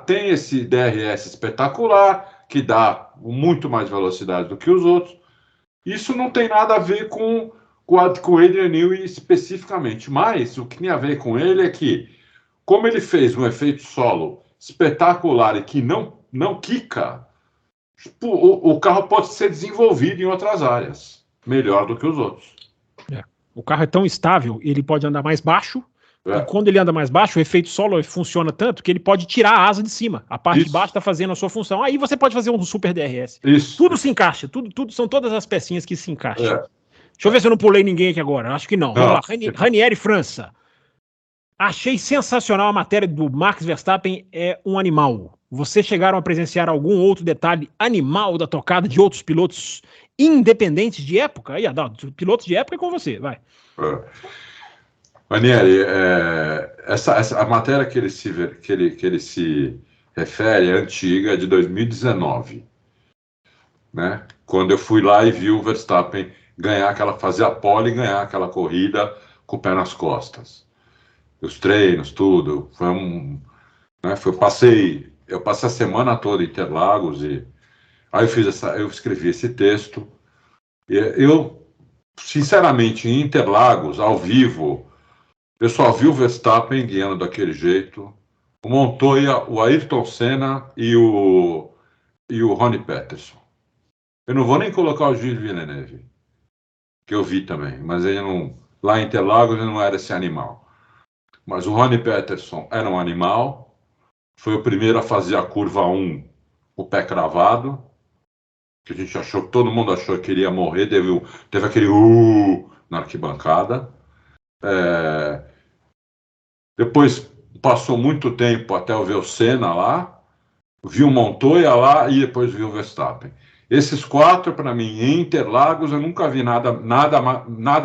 tem esse DRS espetacular que dá muito mais velocidade do que os outros. Isso não tem nada a ver com o Adrian Newey especificamente, mas o que tem a ver com ele é que, como ele fez um efeito solo espetacular e que não quica, o carro pode ser desenvolvido em outras áreas, melhor do que os outros. O carro é tão estável, ele pode andar mais baixo, e quando ele anda mais baixo, o efeito solo funciona tanto que ele pode tirar a asa de cima. A parte de baixo está fazendo a sua função. Aí você pode fazer um super DRS. Tudo se encaixa, tudo são todas as pecinhas que se encaixam. Deixa eu ver se eu não pulei ninguém aqui agora. Acho que não. Vamos lá. Ranieri França. Achei sensacional a matéria do Max Verstappen, é um animal. Vocês chegaram a presenciar algum outro detalhe animal da tocada de outros pilotos independentes de época? Aí, Adalto, pilotos de época é com você, vai. Ranieri, a matéria que ele se refere é antiga, é de 2019, né? Quando eu fui lá e vi o Verstappen fazer a pole e ganhar aquela corrida com o pé nas costas. Os treinos, tudo. Eu passei a semana toda em Interlagos e aí eu escrevi esse texto. E eu, sinceramente, em Interlagos, ao vivo, eu só vi o Verstappen guiando daquele jeito, o Montoya, o Ayrton Senna e o Ronnie Peterson. Eu não vou nem colocar o Gilles Villeneuve, que eu vi também, mas ele não, lá em Interlagos ele não era esse animal. Mas o Ronnie Peterson era um animal, foi o primeiro a fazer a curva 1, o pé cravado, que todo mundo achou que ele ia morrer, teve aquele na arquibancada. Depois passou muito tempo até eu ver o Senna lá, vi o Montoya lá e depois vi o Verstappen. Esses quatro, para mim, em Interlagos, eu nunca vi nada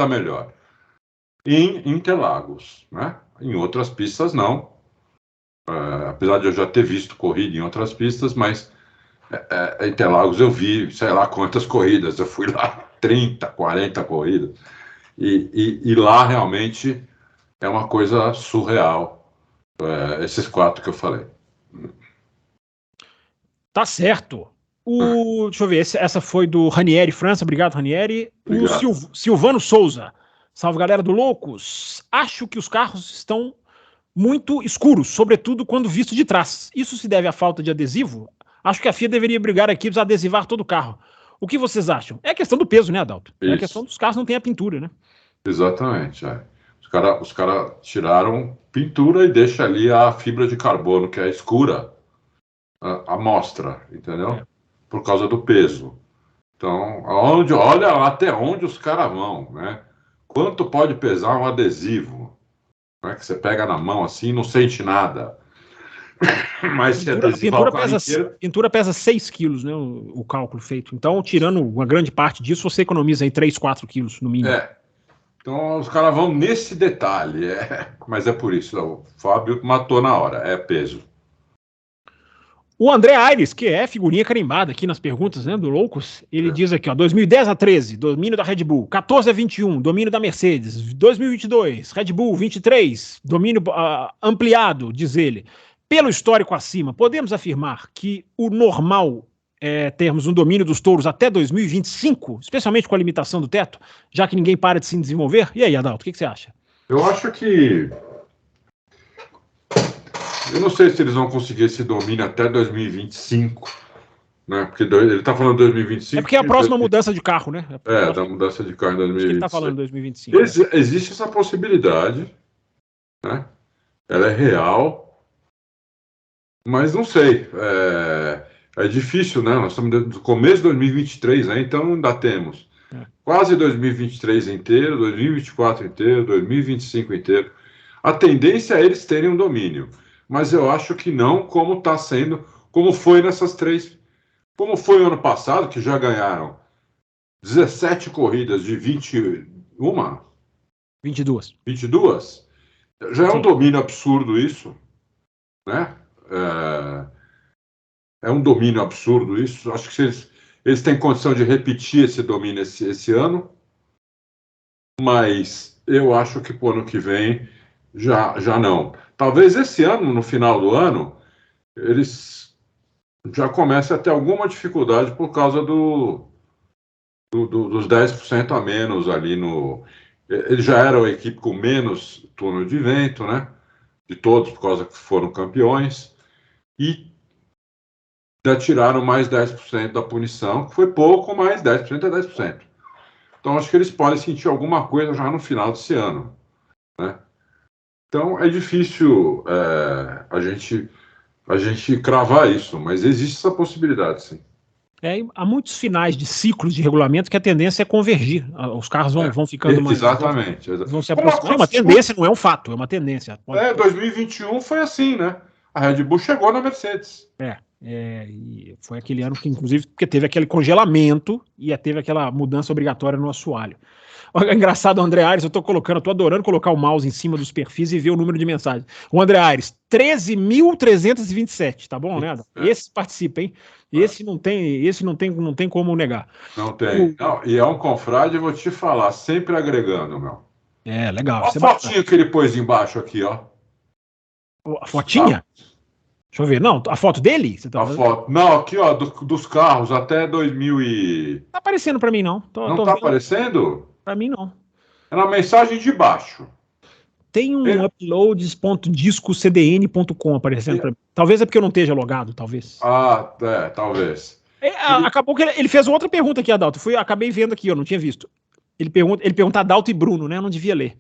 melhor. Em Interlagos, né? Em outras pistas, não. Apesar de eu já ter visto corrida em outras pistas, mas em Interlagos eu vi, sei lá quantas corridas. Eu fui lá 30, 40 corridas. E lá, realmente, é uma coisa surreal. Esses quatro que eu falei. Tá certo. Deixa eu ver, essa foi do Ranieri França, obrigado, Ranieri. Obrigado. O Silvano Souza, salve galera do Loucos. Acho que os carros estão muito escuros, sobretudo quando visto de trás. Isso se deve à falta de adesivo? Acho que a FIA deveria obrigar a equipes a adesivar todo o carro. O que vocês acham? É a questão do peso, né, Adalto? É a questão dos carros não tem a pintura, né? Exatamente. Os cara tiraram pintura e deixa ali a fibra de carbono, que é escura, a mostra, entendeu? Por causa do peso. Então, olha até onde os caras vão, né? Quanto pode pesar um adesivo? Né? Que você pega na mão assim e não sente nada. Mas se adesivar o carro inteiro... pintura pesa 6 quilos, né? O cálculo feito. Então, tirando uma grande parte disso, você economiza aí 3, 4 quilos no mínimo. Então, os caras vão nesse detalhe. Mas é por isso. O Fábio matou na hora. É peso. O André Aires, que é figurinha carimbada aqui nas perguntas, né, do Loucos, ele diz aqui, ó, 2010 a 13, domínio da Red Bull, 14 a 21, domínio da Mercedes, 2022, Red Bull 23, domínio ampliado, diz ele. Pelo histórico acima, podemos afirmar que o normal é termos um domínio dos touros até 2025, especialmente com a limitação do teto, já que ninguém para de se desenvolver? E aí, Adalto, o que você acha? Eu acho que... Eu não sei se eles vão conseguir esse domínio até 2025, né? Porque ele está falando 2025. É porque é a próxima mudança de carro, né? Da mudança de carro em 2025. Acho que ele está falando 2025. Existe essa possibilidade, né? Ela é real, mas não sei. É difícil, né? Nós estamos no começo de 2023, né? Então ainda temos quase 2023 inteiro, 2024 inteiro, 2025 inteiro. A tendência é eles terem um domínio, mas eu acho que não como está sendo, como foi nessas três, como foi o ano passado, que já ganharam 17 corridas de 21, 22. Já é um domínio absurdo isso, né? É um domínio absurdo isso. Acho que eles têm condição de repetir esse domínio esse ano, mas eu acho que para o ano que vem já não. Talvez esse ano, no final do ano, eles já comecem a ter alguma dificuldade por causa dos 10% a menos ali no. Eles já eram a equipe com menos túnel de vento, né? De todos, por causa que foram campeões. E já tiraram mais 10% da punição, que foi pouco, mas 10% é 10%. Então, acho que eles podem sentir alguma coisa já no final desse ano, né? Então, é difícil a gente cravar isso, mas existe essa possibilidade, sim. Há muitos finais de ciclos de regulamento que a tendência é convergir. Os carros vão ficando mais... Exatamente. Vão se aproximar. É uma tendência, não é um fato, é uma tendência. 2021 foi assim, né? A Red Bull chegou na Mercedes. E foi aquele ano que, inclusive, porque teve aquele congelamento e teve aquela mudança obrigatória no assoalho. Olha, engraçado, o André Aires, eu tô adorando colocar o mouse em cima dos perfis e ver o número de mensagens. O André Aires, 13.327, tá bom, né? Esse participa, hein? Esse não tem como negar. Não tem. Não, e é um confrade, eu vou te falar, sempre agregando, meu. Legal. Olha a fotinho que ele pôs embaixo aqui, ó. A fotinha? Deixa eu ver. Não, a foto dele? Você tá a foto. Não, aqui, ó, dos carros até 2000 e... Tá aparecendo pra mim, não. Não tá aparecendo? Pra mim, não. É na mensagem de baixo. Tem um uploads.discocdn.com aparecendo pra mim. Talvez é porque eu não esteja logado, talvez. Talvez. Acabou que ele fez outra pergunta aqui, Adalto. Acabei vendo aqui, eu não tinha visto. Ele pergunta Adalto e Bruno, né? Eu não devia ler.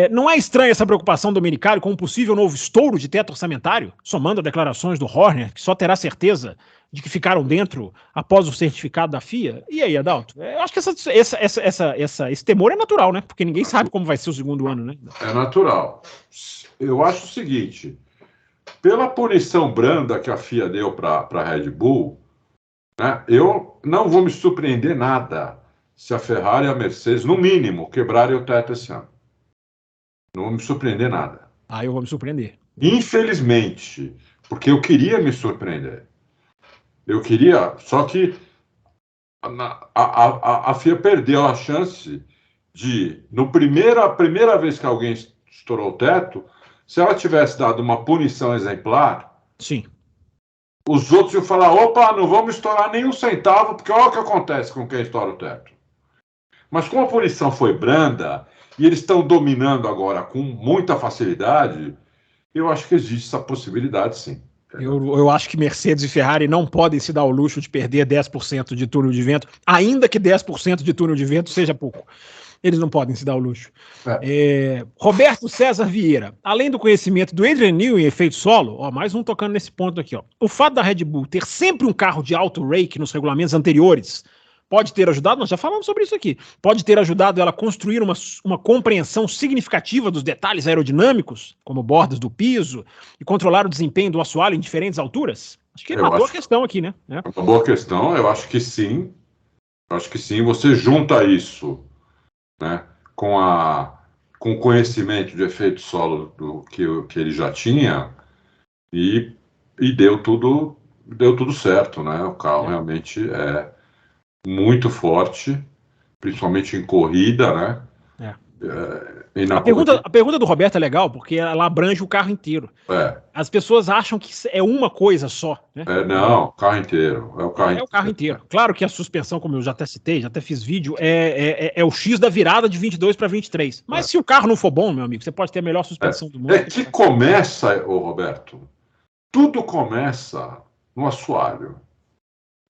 Não é estranha essa preocupação do Domenicali com um possível novo estouro de teto orçamentário, somando as declarações do Horner, que só terá certeza de que ficaram dentro após o certificado da FIA? E aí, Adalto? Eu acho que esse temor é natural, né? Porque ninguém sabe como vai ser o segundo ano, né? É natural. Eu acho o seguinte, pela punição branda que a FIA deu para a Red Bull, né, eu não vou me surpreender nada se a Ferrari e a Mercedes, no mínimo, quebrarem o teto esse ano. Não vou me surpreender nada. Eu vou me surpreender. Infelizmente, porque eu queria me surpreender. Eu queria, só que a FIA perdeu a chance de, a primeira vez que alguém estourou o teto, se ela tivesse dado uma punição exemplar, sim, os outros iam falar, opa, não vamos estourar nem um centavo, porque olha o que acontece com quem estoura o teto. Mas como a punição foi branda, e eles estão dominando agora com muita facilidade, eu acho que existe essa possibilidade, sim. Eu acho que Mercedes e Ferrari não podem se dar o luxo de perder 10% de túnel de vento, ainda que 10% de túnel de vento seja pouco. Eles não podem se dar o luxo. Roberto César Vieira, além do conhecimento do Adrian Newey em efeito solo, mais um tocando nesse ponto aqui. O fato da Red Bull ter sempre um carro de alto rake nos regulamentos anteriores pode ter ajudado, nós já falamos sobre isso aqui, pode ter ajudado ela a construir uma compreensão significativa dos detalhes aerodinâmicos, como bordas do piso, e controlar o desempenho do assoalho em diferentes alturas? Acho que é uma boa questão aqui, né? É uma boa questão, eu acho que sim. Acho que sim, você junta isso, né, com o conhecimento de efeito solo que ele já tinha e deu tudo certo, né? O carro realmente é muito forte, principalmente em corrida, né? A pergunta do Roberto é legal, porque ela abrange o carro inteiro. As pessoas acham que é uma coisa só, né? Não, o carro inteiro. É o carro inteiro. Claro que a suspensão, como eu já até citei, já até fiz vídeo, é o X da virada de 22 para 23. Mas se o carro não for bom, meu amigo, você pode ter a melhor suspensão do mundo. Começa, Roberto, tudo começa no assoalho.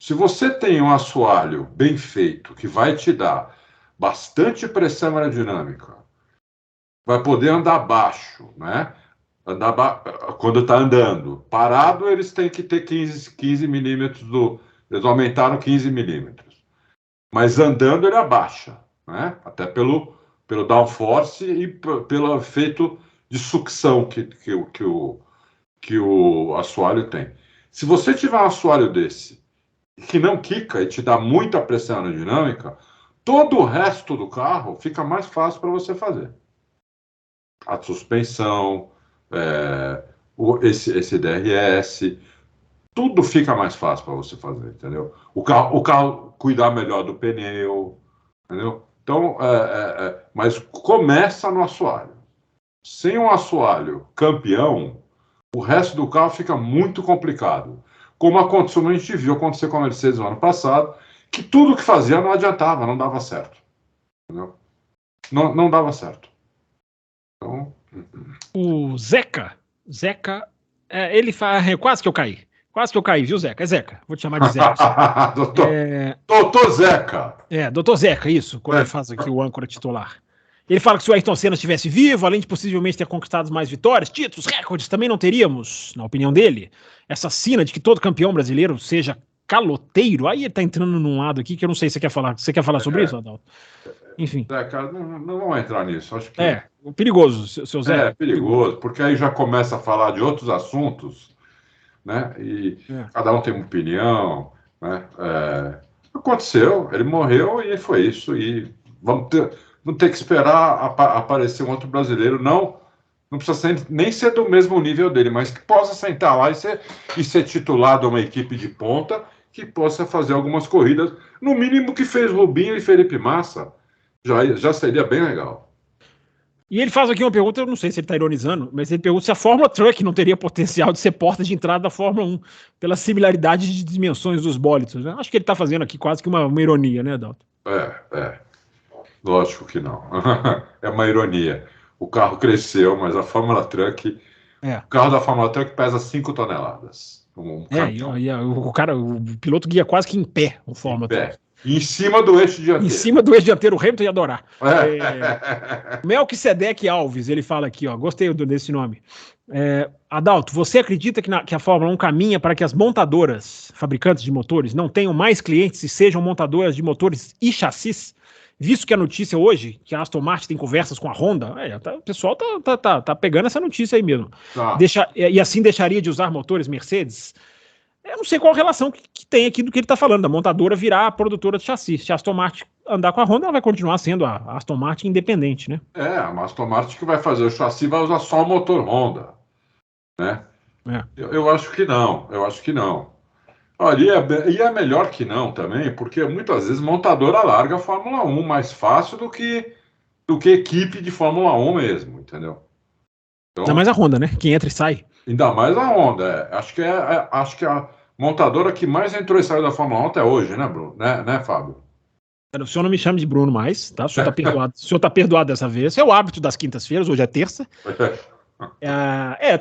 Se você tem um assoalho bem feito, que vai te dar bastante pressão aerodinâmica, vai poder andar baixo, né? Quando está andando. Parado, eles têm que ter 15 milímetros Eles aumentaram 15 milímetros. Mas andando, ele abaixa, né? Até pelo downforce e pelo efeito de sucção que o assoalho tem. Se você tiver um assoalho desse, que não quica e te dá muita pressão aerodinâmica, todo o resto do carro fica mais fácil para você fazer. A suspensão, esse DRS, tudo fica mais fácil para você fazer, entendeu? O carro cuidar melhor do pneu, entendeu? Então, mas começa no assoalho. Sem um assoalho campeão, o resto do carro fica muito complicado. Como aconteceu, a gente viu acontecer com a Mercedes no ano passado, que tudo que fazia não adiantava, não dava certo. Entendeu? Não dava certo. Então... O Zeca, ele fala, quase que eu caí, viu, Zeca? É Zeca, vou te chamar de Zeca. Doutor Zeca. Doutor Zeca, isso, quando ele faz aqui o âncora titular. Ele fala que se o Ayrton Senna estivesse vivo, além de possivelmente ter conquistado mais vitórias, títulos, recordes, também não teríamos, na opinião dele, essa sina de que todo campeão brasileiro seja caloteiro. Aí ele tá entrando num lado aqui que eu não sei se você quer falar. Você quer falar sobre isso, Adalto? Enfim. Cara, não vamos entrar nisso. Acho que perigoso, seu Zé. É perigoso, porque aí já começa a falar de outros assuntos, né? E cada um tem uma opinião, né? Aconteceu, ele morreu e foi isso. E vamos ter que esperar aparecer um outro brasileiro, não precisa nem ser do mesmo nível dele, mas que possa sentar lá e ser titular de uma equipe de ponta que possa fazer algumas corridas, no mínimo que fez Rubinho e Felipe Massa, já seria bem legal. E ele faz aqui uma pergunta, eu não sei se ele está ironizando, mas ele pergunta se a Fórmula Truck não teria potencial de ser porta de entrada da Fórmula 1, pela similaridade de dimensões dos bólidos. Né? Acho que ele está fazendo aqui quase que uma ironia, né, Adalto? Lógico que não. É uma ironia. O carro cresceu, mas a Fórmula Truck... O carro da Fórmula Truck pesa 5 toneladas. O piloto guia quase que em pé o Fórmula Truck. Em cima do eixo dianteiro. Em cima do eixo dianteiro, o Hamilton ia adorar. Melquisedeque Alves, ele fala aqui, gostei desse nome. Adalto, você acredita que a Fórmula 1 caminha para que as montadoras, fabricantes de motores, não tenham mais clientes e sejam montadoras de motores e chassis? Visto que a notícia hoje, que a Aston Martin tem conversas com a Honda, o pessoal tá pegando essa notícia aí mesmo. E assim deixaria de usar motores Mercedes? Eu não sei qual a relação que tem aqui do que ele está falando, da montadora virar a produtora de chassi. Se a Aston Martin andar com a Honda, ela vai continuar sendo a Aston Martin independente, né? A Aston Martin que vai fazer o chassi vai usar só o motor Honda, né? Eu acho que não, Olha, e é melhor que não também, porque muitas vezes montadora larga a Fórmula 1 mais fácil do que equipe de Fórmula 1 mesmo, entendeu? Então, ainda mais a Honda, né? Quem entra e sai. Ainda mais a Honda. Acho que a montadora que mais entrou e saiu da Fórmula 1 até hoje, né, Bruno? Né, Fábio? O senhor não me chama de Bruno mais, tá? O senhor tá perdoado. O senhor tá perdoado dessa vez. É o hábito das quintas-feiras, hoje é terça.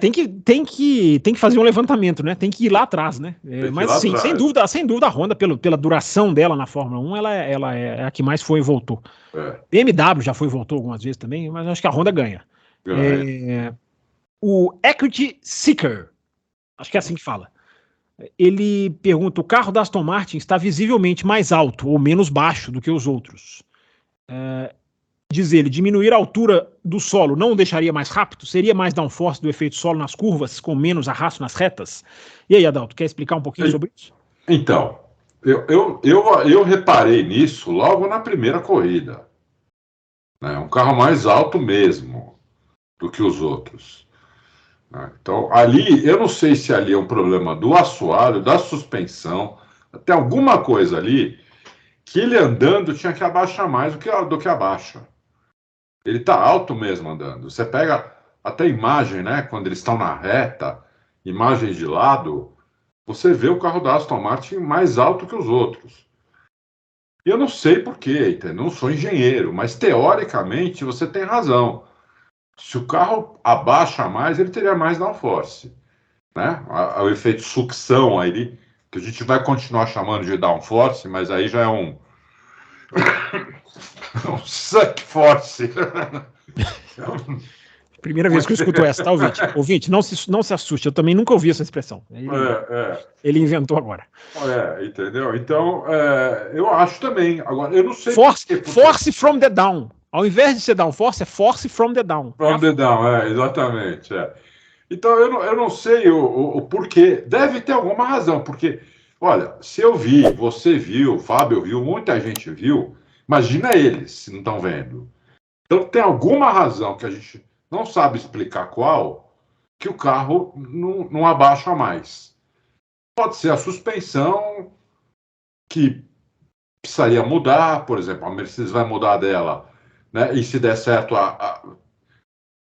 Tem que fazer um levantamento, né? Tem que ir lá atrás, né? Mas sim, sem dúvida a Honda, pela duração dela na Fórmula 1, ela é a que mais foi e voltou. BMW já foi e voltou algumas vezes também, mas acho que a Honda ganha. O Equity Seeker, acho que é assim que fala. Ele pergunta: o carro da Aston Martin está visivelmente mais alto ou menos baixo do que os outros. Diz ele, diminuir a altura do solo não o deixaria mais rápido? Seria mais downforce do efeito solo nas curvas, com menos arrasto nas retas? E aí, Adalto, quer explicar um pouquinho sobre isso? Então, eu reparei nisso logo na primeira corrida. Um carro mais alto mesmo do que os outros. Então, ali, eu não sei se ali é um problema do assoalho, da suspensão, tem alguma coisa ali que ele andando tinha que abaixar mais do que abaixa. Ele está alto mesmo andando. Você pega até imagem, né? Quando eles estão na reta, imagens de lado, você vê o carro da Aston Martin mais alto que os outros. E eu não sei porquê, entendeu? Não sou engenheiro, mas teoricamente você tem razão. Se o carro abaixa mais, ele teria mais downforce, né? O efeito sucção aí que a gente vai continuar chamando de downforce, mas aí já é um suck force. Primeira vez que eu escuto essa, tá, ouvinte? Ouvinte, não se assuste, eu também nunca ouvi essa expressão. Ele inventou agora. Entendeu? Então, eu acho também. Agora, eu não sei... Force from the down. Ao invés de ser downforce, é force from the down. From the down, exatamente. Então, eu não sei o porquê. Deve ter alguma razão, porque, olha, se eu vi, você viu, o Fábio viu, muita gente viu, imagina eles se não estão vendo. Então, tem alguma razão que a gente não sabe explicar qual, que o carro não abaixa mais. Pode ser a suspensão, que precisaria mudar, por exemplo, a Mercedes vai mudar dela, né? E se der certo,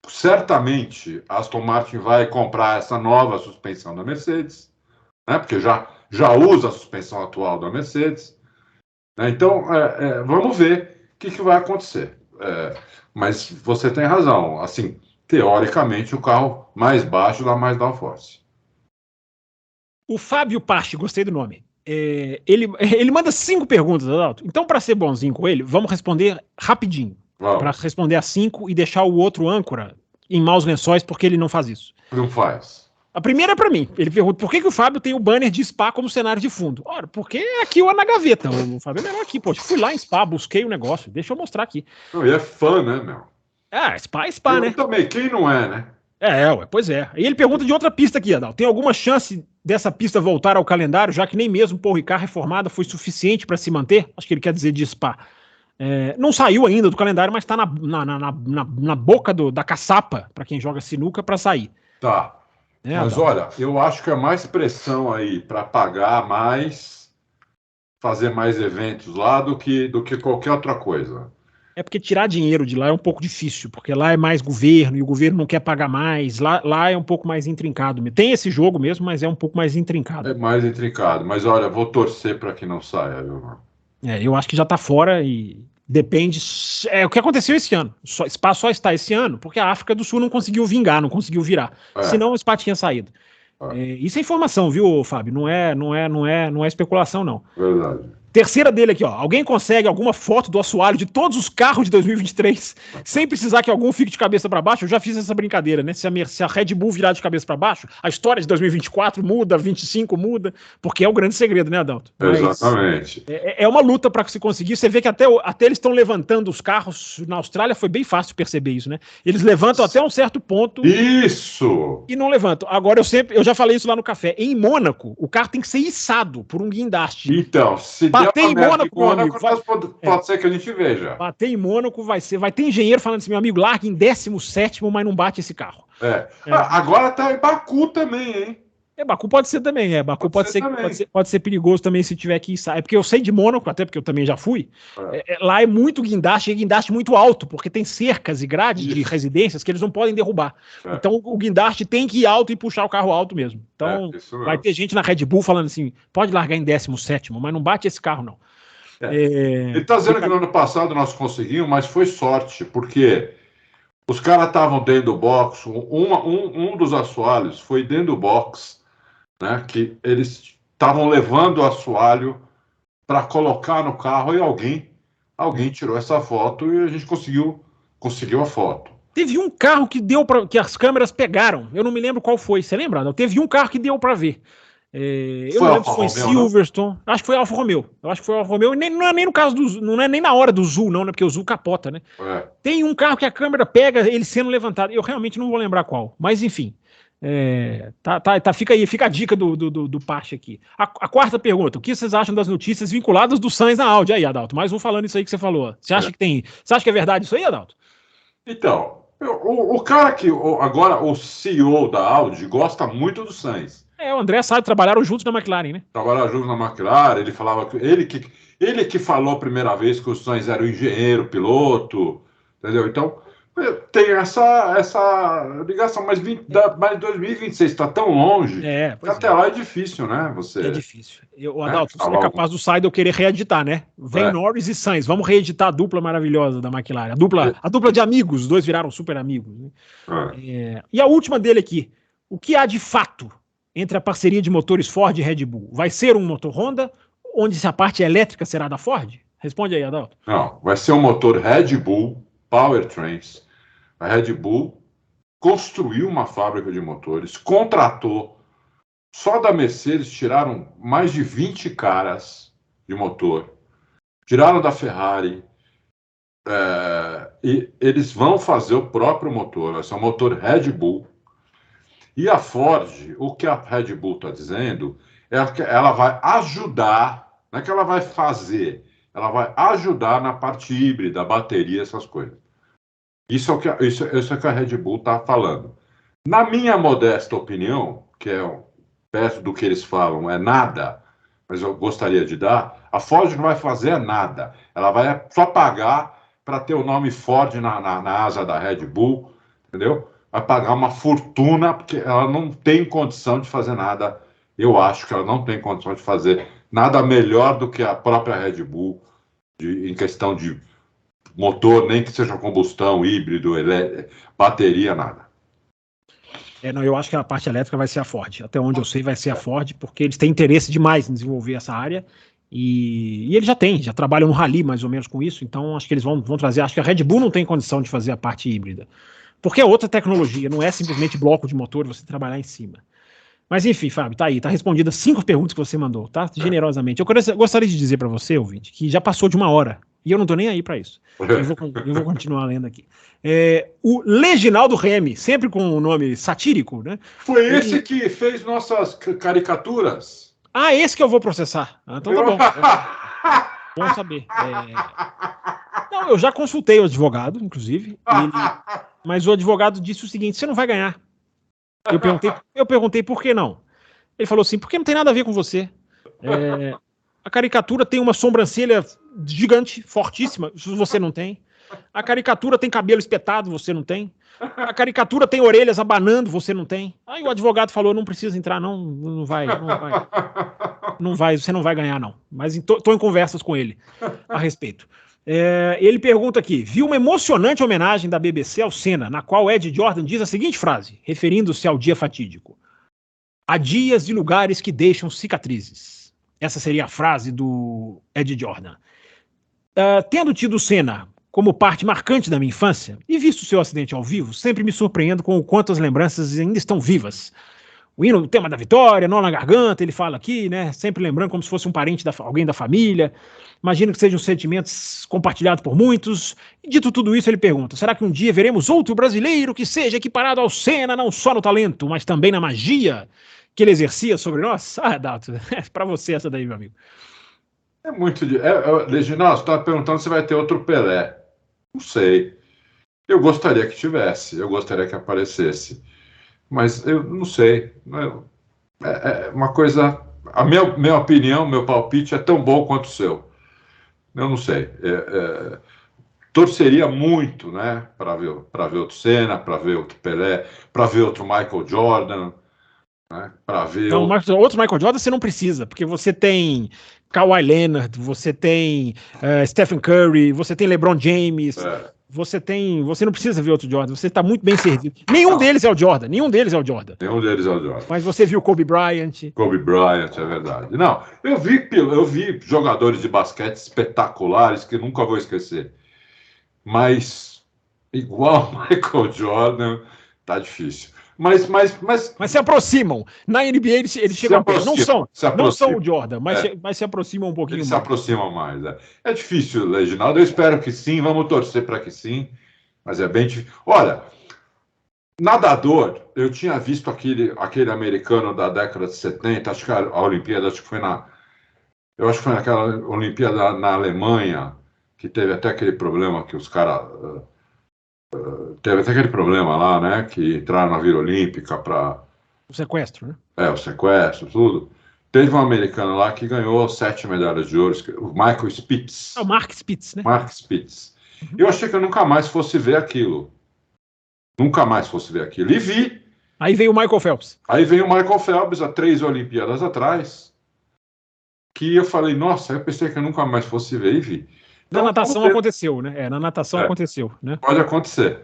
certamente a Aston Martin vai comprar essa nova suspensão da Mercedes, né? Porque já usa a suspensão atual da Mercedes, né? Então, vamos ver o que vai acontecer. Mas você tem razão, assim, teoricamente o carro mais baixo dá mais downforce. O Fábio Pache, gostei do nome. Ele manda 5 perguntas, Adalto. Então, para ser bonzinho com ele, vamos responder rapidinho. Para responder as 5 e deixar o outro âncora em maus lençóis, porque ele não faz isso. Não faz. A primeira é para mim. Ele pergunta por que o Fábio tem o banner de Spa como cenário de fundo. Ora, porque é aqui ou na gaveta. O Fábio é melhor aqui, poxa. Fui lá em Spa, busquei o negócio. Deixa eu mostrar aqui. Não, e é fã, né, meu? Spa é Spa, né? Eu também, quem não é, né? Pois é. E ele pergunta de outra pista aqui, Adal. Tem alguma chance dessa pista voltar ao calendário, já que nem mesmo Paul Ricard reformada foi suficiente para se manter? Acho que ele quer dizer de Spa. Não saiu ainda do calendário, mas está na boca da caçapa, para quem joga sinuca, para sair. Tá. Mas Adal, olha, eu acho que é mais pressão aí para pagar mais, fazer mais eventos lá do que qualquer outra coisa. É porque tirar dinheiro de lá é um pouco difícil, porque lá é mais governo e o governo não quer pagar mais. Lá é um pouco mais intrincado. Tem esse jogo mesmo, mas é um pouco mais intrincado. É mais intrincado, mas olha, vou torcer para que não saia, viu? Eu acho que já está fora e depende. É o que aconteceu esse ano. Spa só está esse ano porque a África do Sul não conseguiu vingar, não conseguiu virar. Senão o Spa tinha saído. Isso é informação, viu, Fábio? Não é especulação, não. Verdade. Terceira dele aqui, ó. Alguém consegue alguma foto do assoalho de todos os carros de 2023 sem precisar que algum fique de cabeça para baixo? Eu já fiz essa brincadeira, né? Se a Red Bull virar de cabeça para baixo, a história de 2024 muda, 25 muda, porque é o grande segredo, né, Adalto? Exatamente. É uma luta para se conseguir. Você vê que até eles estão levantando os carros. Na Austrália foi bem fácil perceber isso, né? Eles levantam até um certo ponto. Isso! E não levantam. Agora, eu já falei isso lá no café. Em Mônaco, o carro tem que ser içado por um guindaste. Então, se bater em Mônaco, meu amigo, pode ser que a gente veja. Bater em Mônaco vai ter engenheiro falando assim, meu amigo, larga em 17º, mas não bate esse carro. Agora tá em Baku também, hein? Baku pode ser também, Baku pode ser perigoso também se tiver que sair. Porque eu sei de Mônaco, até porque eu também já fui. Lá é muito guindaste, guindaste muito alto, porque tem cercas e grades de residências que eles não podem derrubar. Então o guindaste tem que ir alto e puxar o carro alto mesmo. Então vai ter gente na Red Bull falando assim, pode largar em 17º, mas não bate esse carro, não. Ele está dizendo que no ano passado nós conseguimos, mas foi sorte, porque os caras estavam dentro do box, um dos assoalhos foi dentro do box, né, que eles estavam levando o assoalho para colocar no carro e alguém tirou essa foto e a gente conseguiu a foto. Teve um carro que as câmeras pegaram, eu não me lembro qual foi, você lembra? Não? Teve um carro que deu para ver. Eu não lembro se foi Silverstone, não? Acho que foi Alfa Romeo. Eu acho que foi Alfa Romeo, não é nem no caso não é nem na hora do Zul, não, né? Porque o Zul capota, né? Tem um carro que a câmera pega ele sendo levantado. Eu realmente não vou lembrar qual, mas enfim. Fica a dica do Pache aqui. A quarta pergunta: o que vocês acham das notícias vinculadas do Sainz na Audi? Aí, Adalto, mais um falando isso aí que você falou. Você acha que é verdade isso aí, Adalto? Então, o cara que agora o CEO da Audi gosta muito do Sainz. O André sabe, trabalharam juntos na McLaren, né? Trabalharam juntos na McLaren, ele falava que ele que falou a primeira vez que o Sainz era o engenheiro, piloto, entendeu? Então, tem essa ligação, mas 2026 está tão longe que até lá é difícil, né? É difícil. Adalto, você é capaz do Seidel querer reeditar, né? Vem Norris e Sainz, vamos reeditar a dupla maravilhosa da McLaren. A dupla de amigos, os dois viraram super amigos. Né? E a última dele aqui, o que há de fato entre a parceria de motores Ford e Red Bull? Vai ser um motor Honda, onde a parte elétrica será da Ford? Responde aí, Adalto. Não, vai ser um motor Red Bull Powertrains. A Red Bull construiu uma fábrica de motores, contratou. Só da Mercedes tiraram mais de 20 caras de motor. Tiraram da Ferrari. E eles vão fazer o próprio motor. Vai ser um motor Red Bull. E a Ford, o que a Red Bull está dizendo, é que ela vai ajudar, não é que ela vai fazer, ela vai ajudar na parte híbrida, bateria, essas coisas. Isso é o que a Red Bull está falando. Na minha modesta opinião, que é perto do que eles falam, é nada, mas eu gostaria de dar, a Ford não vai fazer nada. Ela vai só pagar para ter o nome Ford na asa da Red Bull, entendeu? Vai pagar uma fortuna, porque ela não tem condição de fazer nada. Eu acho que ela não tem condição de fazer nada melhor do que a própria Red Bull em questão de motor, nem que seja combustão, híbrido, bateria, nada. Não, eu acho que a parte elétrica vai ser a Ford. Até onde eu sei, vai ser a Ford, porque eles têm interesse demais em desenvolver essa área. E eles já trabalham no Rally mais ou menos com isso, então acho que eles vão trazer. Acho que a Red Bull não tem condição de fazer a parte híbrida. Porque é outra tecnologia, não é simplesmente bloco de motor, você trabalhar em cima. Mas enfim, Fábio, tá aí, tá respondida 5 perguntas que você mandou, tá? Generosamente. Eu gostaria de dizer para você, ouvinte, que já passou de 1 hora, e eu não tô nem aí para isso. Eu vou continuar lendo aqui. O Leginaldo Remy, sempre com um nome satírico, né? Foi esse que fez nossas caricaturas? Ah, esse que eu vou processar. Então tá bom. Bom saber. Não, eu já consultei o advogado, inclusive, mas o advogado disse o seguinte: você não vai ganhar. Eu perguntei por que não. Ele falou assim: porque não tem nada a ver com você. A caricatura tem uma sobrancelha gigante, fortíssima, isso você não tem. A caricatura tem cabelo espetado, você não tem. A caricatura tem orelhas abanando, você não tem. Aí o advogado falou: não precisa entrar, não vai. Você não vai ganhar, não. Mas estou em conversas com ele a respeito. Ele pergunta aqui: viu uma emocionante homenagem da BBC ao Senna, na qual Ed Jordan diz a seguinte frase, referindo-se ao dia fatídico: há dias e lugares que deixam cicatrizes. Essa seria a frase do Ed Jordan. Tendo tido o Senna como parte marcante da minha infância e visto seu acidente ao vivo, sempre me surpreendo com o quanto as lembranças ainda estão vivas. O tema da vitória, nó na garganta, ele fala aqui, né? Sempre lembrando como se fosse um parente, alguém da família. Imagino que sejam sentimentos compartilhados por muitos. E dito tudo isso, ele pergunta: será que um dia veremos outro brasileiro que seja equiparado ao Senna, não só no talento, mas também na magia que ele exercia sobre nós? Adalto, para você essa daí, meu amigo. É muito... Leginaldo, você estava perguntando se vai ter outro Pelé. Não sei. Eu gostaria que tivesse, eu gostaria que aparecesse. Mas eu não sei. É uma coisa... A minha opinião, meu palpite é tão bom quanto o seu. Eu não sei. Torceria muito, né? Para ver outro Senna, para ver outro Pelé, para ver outro Michael Jordan, né? Para ver outro Michael Jordan você não precisa, porque você tem Kawhi Leonard, você tem Stephen Curry, você tem LeBron James... Você não precisa ver outro Jordan, você está muito bem servido. Nenhum deles é o Jordan. Mas você viu Kobe Bryant. Kobe Bryant, é verdade. Não, eu vi jogadores de basquete espetaculares que nunca vou esquecer. Mas igual Michael Jordan, tá difícil. Mas se aproximam. Na NBA eles chegam perto. Não são o Jordan, mas se aproximam um pouquinho mais. Se aproximam mais. É difícil, Leginaldo. Eu espero que sim. Vamos torcer para que sim. Mas é bem difícil. Olha, nadador, eu tinha visto aquele americano da década de 70, acho que a Olimpíada, eu acho que foi naquela Olimpíada na Alemanha, que teve até aquele problema que os caras... Teve até aquele problema lá, né? Que entraram na Vila Olímpica para... O sequestro, né? O sequestro, tudo. Teve um americano lá que ganhou 7 medalhas de ouro, o Michael Spitz. O Mark Spitz, né? Mark Spitz. Eu achei que eu nunca mais fosse ver aquilo. E vi. Aí veio o Michael Phelps. Há 3 Olimpíadas atrás. Que eu falei, nossa, eu pensei que eu nunca mais fosse ver e vi. Na natação aconteceu, né? Na natação aconteceu, né? Pode acontecer.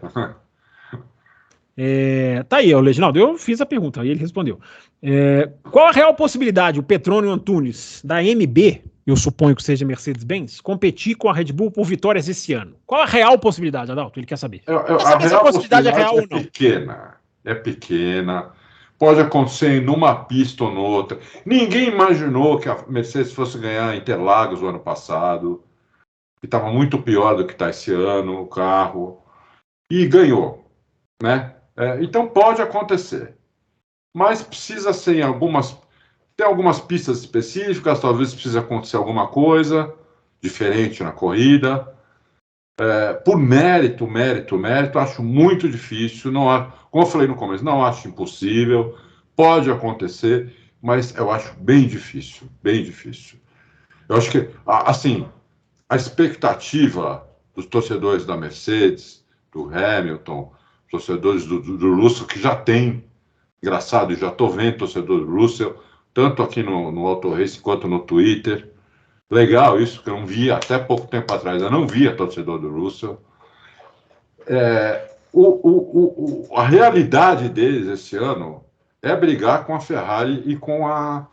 Tá aí, Reginaldo, eu fiz a pergunta, aí ele respondeu. Qual a real possibilidade, o Petrônio Antunes, da MB, eu suponho que seja Mercedes-Benz, competir com a Red Bull por vitórias esse ano? Qual a real possibilidade, Adalto? Ele quer saber. Quer saber se a possibilidade é real ou não. É pequena. Pode acontecer numa pista ou noutra. Ninguém imaginou que a Mercedes fosse ganhar Interlagos o ano passado, que estava muito pior do que está esse ano o carro, e ganhou, né? Então pode acontecer, mas precisa ser tem algumas pistas específicas, talvez precise acontecer alguma coisa diferente na corrida. Por mérito, acho muito difícil. Não, como eu falei no começo, não acho impossível. Pode acontecer, mas eu acho bem difícil, bem difícil. Eu acho que, assim, a expectativa dos torcedores da Mercedes, do Hamilton, torcedores do Russell, que já tem, engraçado, já estou vendo torcedor do Russell, tanto aqui no Auto Race quanto no Twitter. Legal isso, que eu não via até pouco tempo atrás, eu não via torcedor do Russell. A realidade deles esse ano é brigar com a Ferrari e com a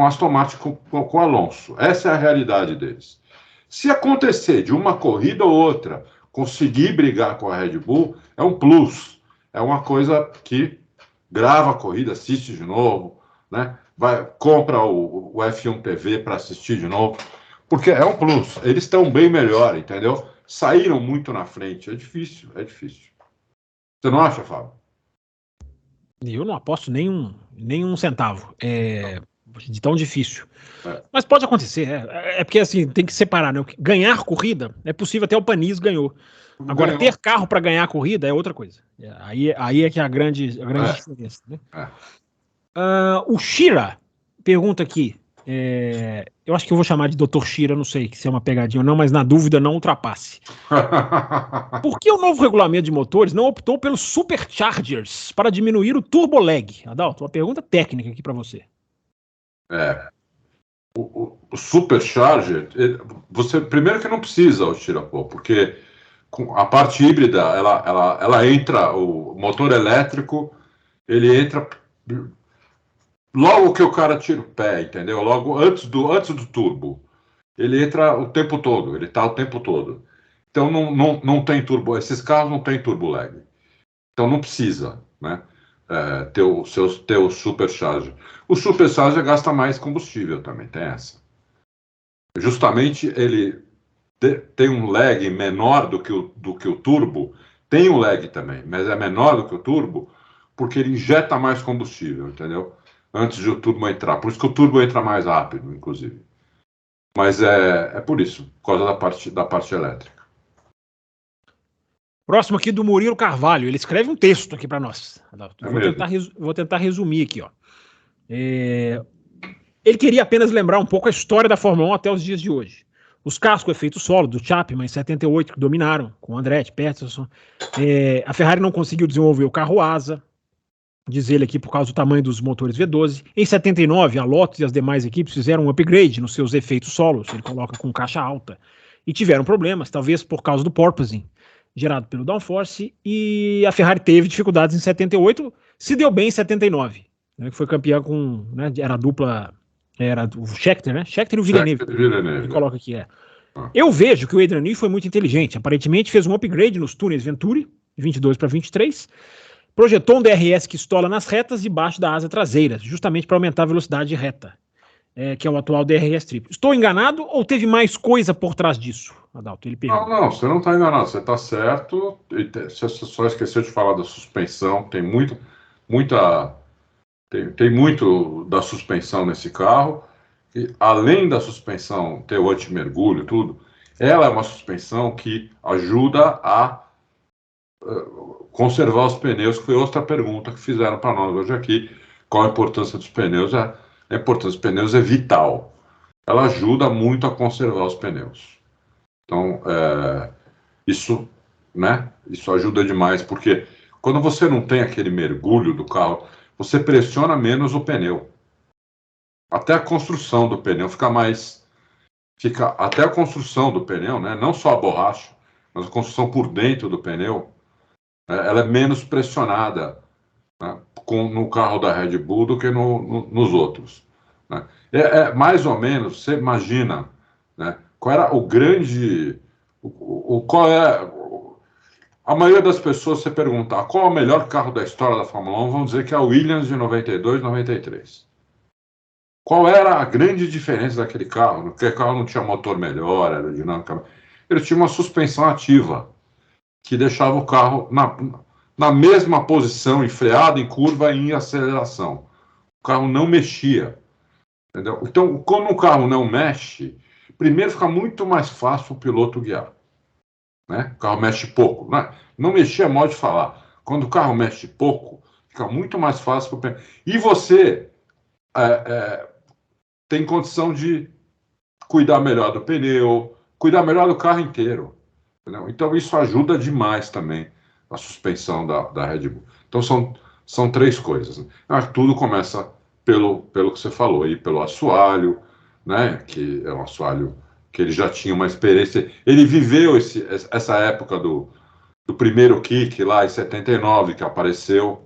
Aston Martin, com o Alonso. Essa é a realidade deles. Se acontecer de uma corrida ou outra conseguir brigar com a Red Bull, é um plus. É uma coisa que grava a corrida, assiste de novo, né? Compra o F1 TV para assistir de novo, porque é um plus. Eles estão bem melhor, entendeu? Saíram muito na frente. É difícil, é difícil. Você não acha, Fábio? Eu não aposto nenhum centavo. De tão difícil. Mas pode acontecer. Porque assim, tem que separar, né? Ganhar corrida é possível, até o Panis ganhou. Agora, ter carro para ganhar a corrida é outra coisa. Aí é que é a grande diferença. Né? O Shira pergunta aqui. Eu acho que eu vou chamar de Dr. Shira, não sei se é uma pegadinha ou não, mas na dúvida não ultrapasse. Por que o novo regulamento de motores não optou pelos superchargers para diminuir o turbo lag? Adalto, uma pergunta técnica aqui para você. O supercharger, você primeiro que não precisa, o Shirapô, porque a parte híbrida, ela entra, o motor elétrico, ele entra logo que o cara tira o pé, entendeu? Logo antes do turbo. Ele entra o tempo todo, ele está o tempo todo. Então não tem turbo, esses carros não tem turbo lag. Então não precisa, né? Ter o supercharger. O supercharger gasta mais combustível também, tem essa. Justamente ele tem um lag menor do que o turbo, tem um lag também, mas é menor do que o turbo, porque ele injeta mais combustível, entendeu? Antes de o turbo entrar. Por isso que o turbo entra mais rápido, inclusive. Mas é por isso, por causa da parte elétrica. Próximo aqui do Murilo Carvalho. Ele escreve um texto aqui para nós. Vou tentar resumir aqui. Ele queria apenas lembrar um pouco a história da Fórmula 1 até os dias de hoje. Os carros com efeito solo do Chapman em 78, que dominaram, com Andretti, Peterson. A Ferrari não conseguiu desenvolver o carro asa, diz ele aqui, por causa do tamanho dos motores V12. Em 79, a Lotus e as demais equipes fizeram um upgrade nos seus efeitos solos, ele coloca com caixa alta, e tiveram problemas, talvez por causa do porpoising, gerado pelo downforce, e a Ferrari teve dificuldades em 78, se deu bem em 79, né, que foi campeã com, né, era a dupla, era o Scheckter, né? Scheckter e o Villeneuve. Ele coloca aqui, Eu vejo que o Adrian Newey foi muito inteligente, aparentemente fez um upgrade nos túneis Venturi, de 22 para 23, projetou um DRS que estola nas retas debaixo da asa traseira, justamente para aumentar a velocidade de reta, que é o atual DRS triplo. Estou enganado ou teve mais coisa por trás disso, Adalto? Ele pergunta. Não, você não está enganado, você está certo. Você só esqueceu de falar da suspensão, tem muito da suspensão nesse carro. E, além da suspensão ter o anti-mergulho e tudo, ela é uma suspensão que ajuda a conservar os pneus, que foi outra pergunta que fizeram para nós hoje aqui. Qual a importância dos pneus? A importância dos pneus é vital. Ela ajuda muito a conservar os pneus. Então, isso ajuda demais, porque quando você não tem aquele mergulho do carro, você pressiona menos o pneu. Até a construção do pneu até a construção do pneu, né? Não só a borracha, mas a construção por dentro do pneu, Ela é menos pressionada, né, no carro da Red Bull do que nos outros. Né? Mais ou menos, você imagina, né, qual era o grande... qual é... A maioria das pessoas, você perguntar qual é o melhor carro da história da Fórmula 1, vão dizer que é o Williams de 92, 93. Qual era a grande diferença daquele carro? Porque o carro não tinha motor melhor, aerodinâmica. Ele tinha uma suspensão ativa, que deixava o carro na mesma posição, em freada, em curva e em aceleração. O carro não mexia. Entendeu? Então, quando o carro não mexe, primeiro fica muito mais fácil o piloto guiar. Né? O carro mexe pouco. Né? Não mexer é modo de falar. Quando o carro mexe pouco, fica muito mais fácil. E você tem condição de cuidar melhor do pneu, cuidar melhor do carro inteiro. Entendeu? Então, isso ajuda demais também a suspensão da Red Bull. Então, são três coisas. Né? Tudo começa pelo que você falou aí, pelo assoalho, né? Que é um assoalho que ele já tinha uma experiência. Ele viveu essa época do primeiro kick lá em 79, que apareceu,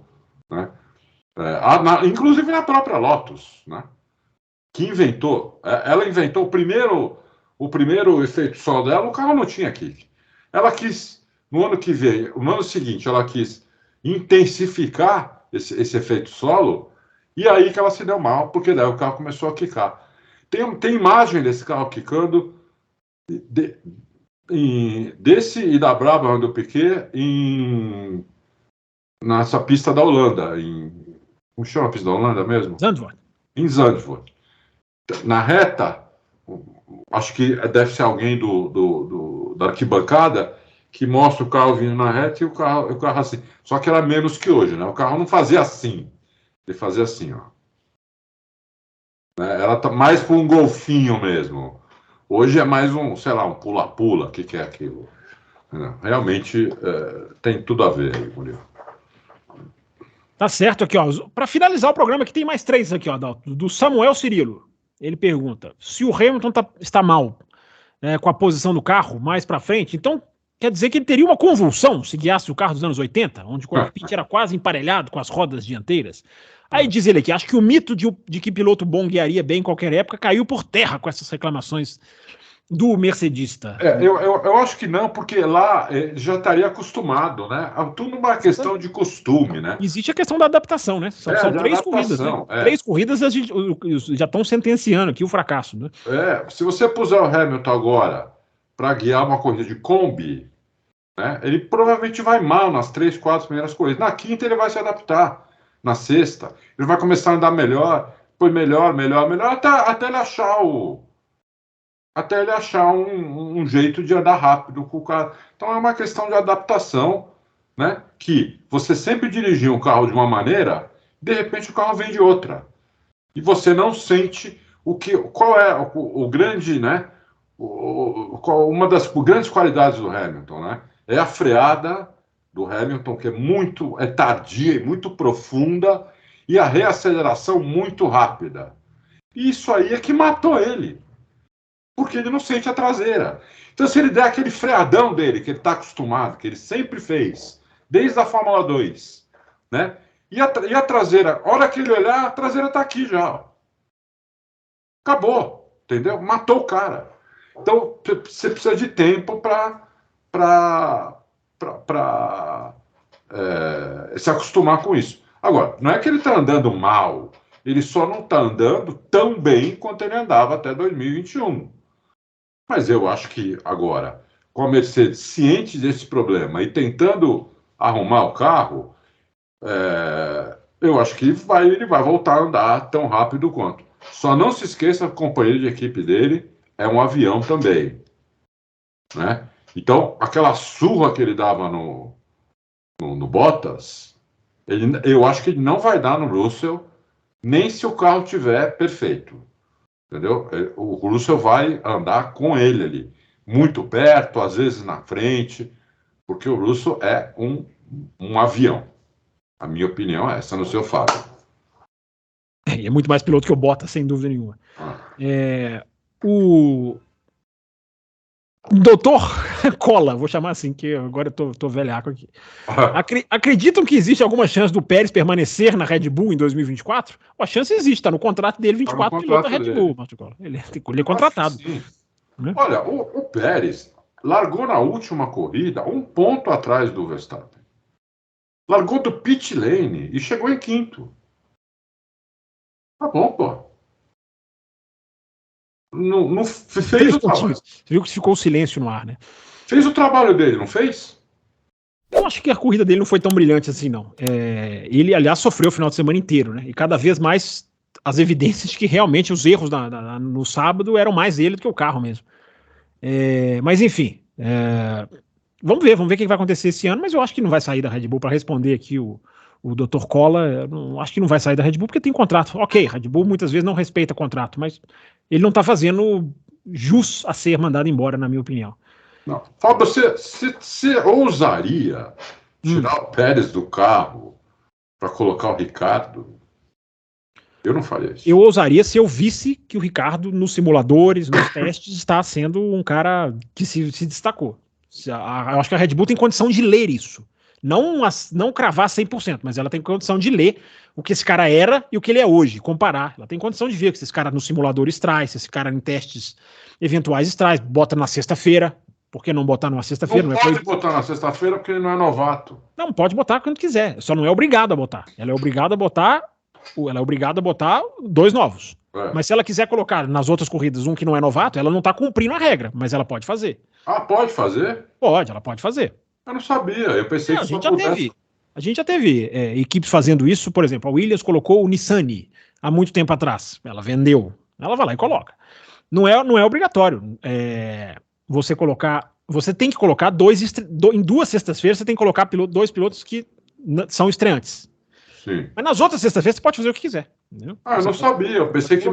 né? Inclusive na própria Lotus, né? Que inventou. Ela inventou o primeiro efeito solo dela, o carro não tinha kick. Ela quis, no ano seguinte, ela quis intensificar esse efeito solo, e aí que ela se deu mal, porque daí o carro começou a quicar. Tem imagem desse carro quicando, desse e da Brabham do Piquet nessa pista da Holanda. Como chama a pista da Holanda mesmo? Zandvoort. Em Zandvoort. Na reta, acho que deve ser alguém da arquibancada que mostra o carro vindo na reta e o carro assim. Só que era menos que hoje, né? O carro não fazia assim. Ele fazia assim, ó. Era mais para um golfinho mesmo. Hoje é mais sei lá, um pula-pula. O que é aquilo? Realmente tem tudo a ver aí, Murilo. Tá certo aqui, ó. Para finalizar o programa, aqui tem mais três aqui, ó, do Samuel Cirilo. Ele pergunta: se o Hamilton está mal com a posição do carro mais para frente, então quer dizer que ele teria uma convulsão se guiasse o carro dos anos 80, onde o cockpit era quase emparelhado com as rodas dianteiras. Aí diz ele aqui: acho que o mito de que piloto bom guiaria bem em qualquer época caiu por terra com essas reclamações do mercedista. Eu acho que não, porque lá já estaria acostumado, né? Tudo uma questão de costume, né? Existe a questão da adaptação, né? São 3 corridas, né? 3 corridas já estão sentenciando aqui o fracasso, né? Se você puser o Hamilton agora para guiar uma corrida de Kombi, né, ele provavelmente vai mal nas 3, 4 primeiras corridas. Na quinta ele vai se adaptar. Na sexta ele vai começar a andar melhor, depois melhor, até ele achar um jeito de andar rápido com o carro. Então é uma questão de adaptação, né? Que você sempre dirigiu um carro de uma maneira, de repente o carro vem de outra. E você não sente qual é o grande, né? Uma das grandes qualidades do Hamilton, né? É a freada do Hamilton, que é tardia e muito profunda, e a reaceleração muito rápida. E isso aí é que matou ele. Porque ele não sente a traseira. Então, se ele der aquele freadão dele, que ele está acostumado, que ele sempre fez, desde a Fórmula 2, né? E a traseira, a hora que ele olhar, a traseira está aqui já. Ó. Acabou, entendeu? Matou o cara. Então, você precisa de tempo para se acostumar com isso. Agora, não é que ele está andando mal, ele só não está andando tão bem quanto ele andava até 2021. Mas eu acho que agora, com a Mercedes ciente desse problema e tentando arrumar o carro, eu acho que ele vai voltar a andar tão rápido quanto. Só não se esqueça que o companheiro de equipe dele é um avião também. Né? Então, aquela surra que ele dava no Bottas, eu acho que ele não vai dar no Russell, nem se o carro estiver perfeito. Entendeu? O Russell vai andar com ele ali, muito perto, às vezes na frente, porque o Russell é um avião. A minha opinião é essa, no seu Fábio. É muito mais piloto que o Bottas, sem dúvida nenhuma. O Doutor Cola, vou chamar assim, que agora eu tô velhaco aqui. Acreditam que existe alguma chance do Pérez permanecer na Red Bull em 2024? A chance existe, tá no contrato dele, 24 pilotos da Red Bull, Márcio Cola. Ele é contratado. Né? Olha, o Pérez largou na última corrida 1 ponto atrás do Verstappen. Largou do pit lane e chegou em 5º. Tá bom, pô. Não fez o trabalho. Você viu que ficou o silêncio no ar, né? Fez o trabalho dele, não fez? Eu acho que a corrida dele não foi tão brilhante assim, não. Ele, aliás, sofreu o final de semana inteiro, né? E cada vez mais as evidências de que realmente os erros no sábado eram mais ele do que o carro mesmo. Mas, enfim, vamos ver o que vai acontecer esse ano, mas eu acho que não vai sair da Red Bull. Para responder aqui o Dr. Cola, acho que não vai sair da Red Bull porque tem contrato. Ok, Red Bull muitas vezes não respeita contrato, mas ele não está fazendo jus a ser mandado embora, na minha opinião. Não. Fábio, você ousaria tirar o Pérez do carro para colocar o Ricardo? Eu não faria isso. Eu ousaria se eu visse que o Ricardo, nos simuladores, nos testes, está sendo um cara que se destacou. Eu acho que a Red Bull tem condição de ler isso. Não cravar 100%, mas ela tem condição de ler o que esse cara era e o que ele é hoje, comparar. Ela tem condição de ver o que esse cara nos simuladores traz, se esse cara em testes eventuais traz, bota na sexta-feira. Por que não botar numa sexta-feira? Não pode botar na sexta-feira porque ele não é novato. Não, pode botar quando quiser, só não é obrigado a botar. Ela é obrigada a botar 2 novos. Mas se ela quiser colocar nas outras corridas um que não é novato, ela não está cumprindo a regra, mas ela pode fazer. Ah, pode fazer? Pode, ela pode fazer. Eu não sabia, eu pensei que a gente já teve equipes fazendo isso, por exemplo, a Williams colocou o Nissani há muito tempo atrás, ela vendeu, ela vai lá e coloca. Não é obrigatório você tem que colocar em 2 sextas-feiras, você tem que colocar 2 pilotos que são estreantes. Sim. Mas nas outras sextas-feiras você pode fazer o que quiser. Entendeu? Eu não sabia, eu pensei que...